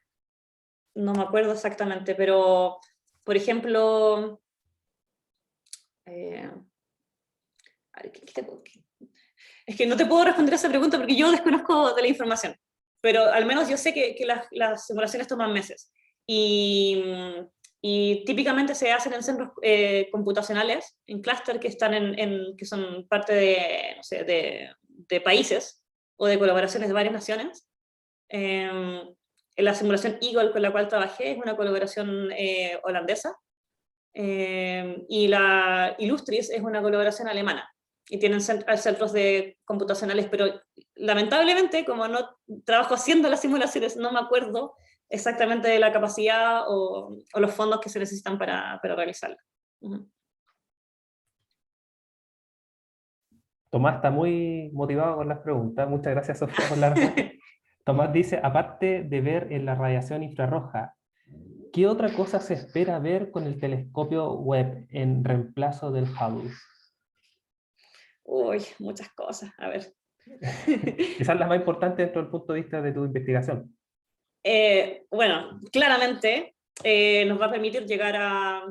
no me acuerdo exactamente. Pero, por ejemplo, es que no te puedo responder a esa pregunta porque yo desconozco de la información, pero al menos yo sé que las simulaciones toman meses. Y típicamente se hacen en centros computacionales, en clúster que están que son parte de, no sé, de países o de colaboraciones de varias naciones. La simulación Eagle con la cual trabajé es una colaboración holandesa, y la Illustris es una colaboración alemana, y tienen centros computacionales, pero lamentablemente, como no trabajo haciendo las simulaciones, no me acuerdo exactamente de la capacidad o los fondos que se necesitan para realizarla. Uh-huh. Tomás está muy motivado con las preguntas. Muchas gracias, Sofía, por la respuesta. Tomás dice, aparte de ver en la radiación infrarroja, ¿qué otra cosa se espera ver con el telescopio Webb en reemplazo del Hubble? Uy, muchas cosas. A ver. Quizás las más importantes dentro del punto de vista de tu investigación. Bueno, claramente nos va a permitir llegar a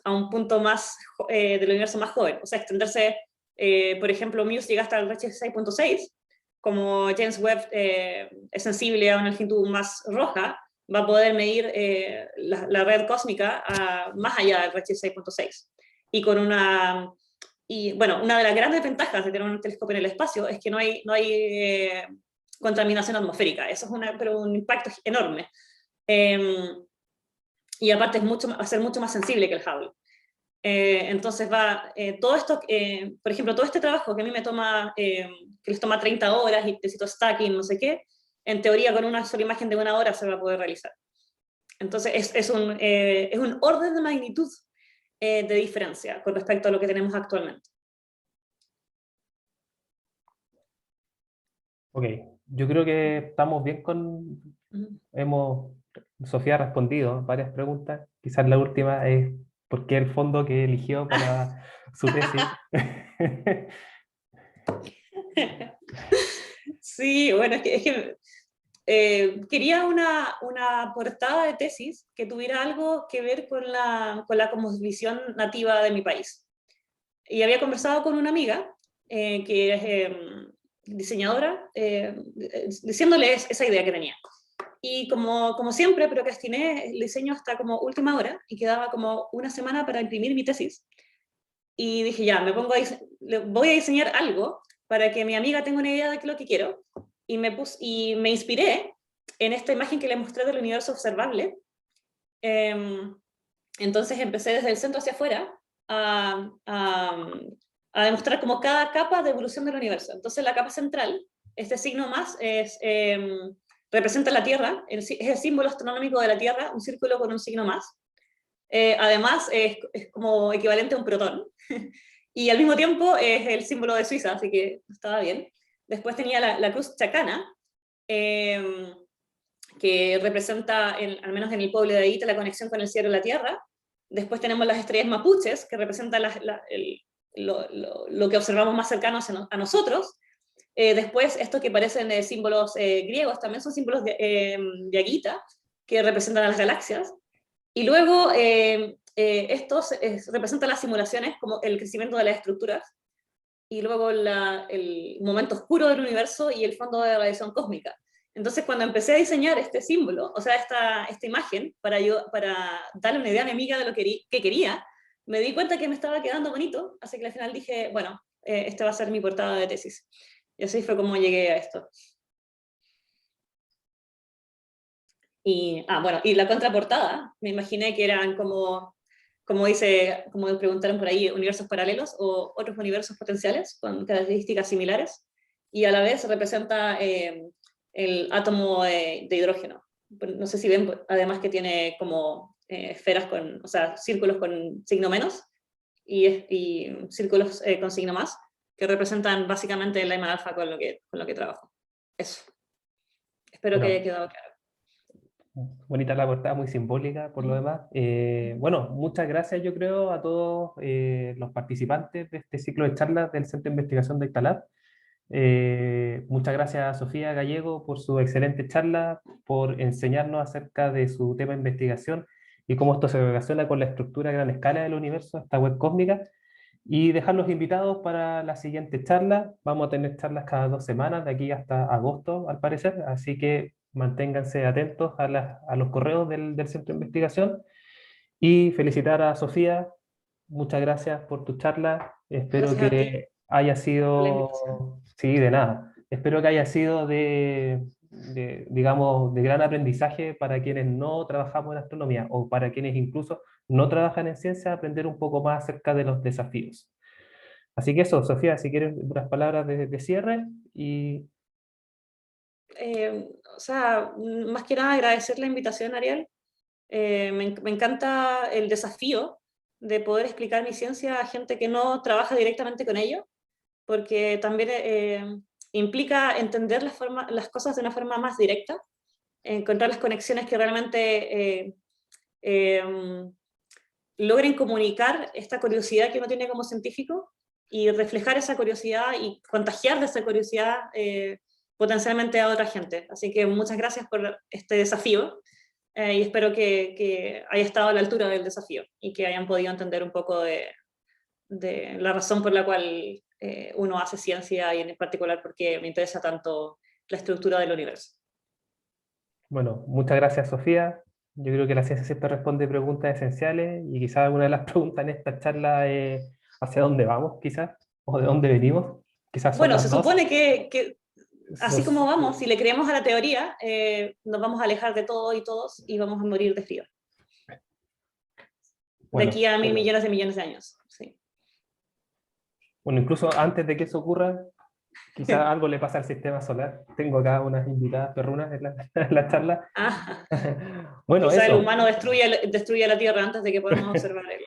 un punto más del universo más joven, o sea, extenderse, por ejemplo, Muse llega hasta el redshift 6.6, como James Webb es sensible a una longitud más roja, va a poder medir la red cósmica más allá del redshift 6.6. Y bueno, una de las grandes ventajas de tener un telescopio en el espacio es que no hay contaminación atmosférica. Eso es pero un impacto enorme. Y aparte va a ser mucho más sensible que el Hubble. Entonces todo esto, por ejemplo, todo este trabajo que a mí me toma, que les toma 30 horas y necesito stacking, no sé qué, en teoría con una sola imagen de 1 hora se va a poder realizar. Entonces es un orden de magnitud de diferencia con respecto a lo que tenemos actualmente. Ok, yo creo que estamos bien Sofía ha respondido varias preguntas. Quizás la última es ¿por qué el fondo que eligió para su tesis? Sí, bueno, quería una portada de tesis que tuviera algo que ver con la cosmovisión nativa de mi país. Y había conversado con una amiga que es diseñadora, diciéndole esa idea que tenía. Y como siempre, procrastiné el diseño hasta como última hora y quedaba como una semana para imprimir mi tesis. Y dije, ya, voy a diseñar algo para que mi amiga tenga una idea de lo que quiero. Y me inspiré en esta imagen que le mostré del universo observable. Entonces empecé desde el centro hacia afuera a demostrar como cada capa de evolución del universo. Entonces la capa central, este signo más, representa la Tierra, es el símbolo astronómico de la Tierra, un círculo con un signo más. Además es como equivalente a un protón. Y al mismo tiempo es el símbolo de Suiza, así que estaba bien. Después tenía la cruz chacana, que representa, al menos en el pueblo de Aita, la conexión con el cielo y la tierra. Después tenemos las estrellas mapuches, que representan lo que observamos más cercanos a nosotros. Después, estos que parecen símbolos griegos, también son símbolos de Aguita, que representan a las galaxias. Y luego, estos representan las simulaciones, como el crecimiento de las estructuras, y luego el momento oscuro del universo y el fondo de la radiación cósmica. Entonces, cuando empecé a diseñar este símbolo, o sea, esta imagen, para darle una idea a mi amiga de lo que quería, me di cuenta que me estaba quedando bonito, así que al final dije, bueno, esta va a ser mi portada de tesis. Y así fue como llegué a esto. Y la contraportada, me imaginé que eran como preguntaron por ahí, universos paralelos o otros universos potenciales con características similares, y a la vez representa el átomo de hidrógeno. No sé si ven, además, que tiene como esferas o sea, círculos con signo menos y círculos con signo más, que representan básicamente el Lyman alfa con lo que trabajo. Eso. Espero que haya quedado claro. Bonita la portada, muy simbólica por lo demás. Bueno, muchas gracias yo creo a todos los participantes de este ciclo de charlas del Centro de Investigación de Ictalab. Muchas gracias a Sofía Gallego por su excelente charla, por enseñarnos acerca de su tema de investigación y cómo esto se relaciona con la estructura a gran escala del universo, esta web cósmica, y dejarlos invitados para la siguiente charla. Vamos a tener charlas cada 2 semanas, de aquí hasta agosto al parecer, así que manténganse atentos a los correos del Centro de Investigación, y felicitar a Sofía. Muchas gracias por tu charla. Espero Gracias a ti que haya por la invitación. sido, sí, de nada. Espero que haya sido digamos, de gran aprendizaje para quienes no trabajamos en astronomía o para quienes incluso no trabajan en ciencia, aprender un poco más acerca de los desafíos. Así que eso, Sofía, si quieres unas palabras de cierre y... O sea, más que nada agradecer la invitación, Ariel. Me encanta el desafío de poder explicar mi ciencia a gente que no trabaja directamente con ello, porque también implica entender las cosas de una forma más directa, encontrar las conexiones que realmente logren comunicar esta curiosidad que uno tiene como científico y reflejar esa curiosidad y contagiar de esa curiosidad potencialmente a otra gente. Así que muchas gracias por este desafío y espero que haya estado a la altura del desafío y que hayan podido entender un poco de la razón por la cual uno hace ciencia y en particular porque me interesa tanto la estructura del universo. Bueno, muchas gracias, Sofía. Yo creo que la ciencia siempre responde preguntas esenciales, y quizás una de las preguntas en esta charla es ¿hacia dónde vamos, quizás? ¿O de dónde venimos? Quizás son Bueno, se las dos. supone que así como Sos- vamos, si le creemos a la teoría, nos vamos a alejar de todo y todos y vamos a morir de frío. Bueno, aquí a 1000 pero- millones de millones de años. Sí. Bueno, incluso antes de que eso ocurra, quizá algo le pasa al sistema solar. Tengo acá unas invitadas perrunas en la, en la charla. Ah, Bueno, quizá el eso. humano destruye la Tierra antes de que podamos observar el fin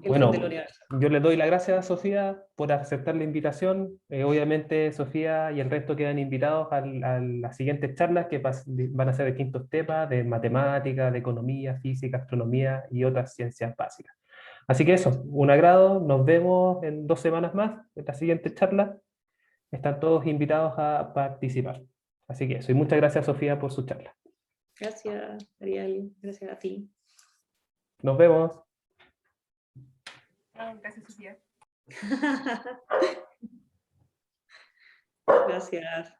del Bueno, universo. yo le doy las gracias a Sofía por aceptar la invitación. Obviamente Sofía y el resto quedan invitados a las siguientes charlas que van a ser de quintos temas, de matemática, de economía, física, astronomía y otras ciencias básicas. Así que eso, un agrado, nos vemos en 2 semanas más en la siguiente charla. Están todos invitados a participar. Así que eso, y muchas gracias Sofía por su charla. Gracias, Ariel. Gracias a ti. Nos vemos. Gracias, Sofía. Gracias.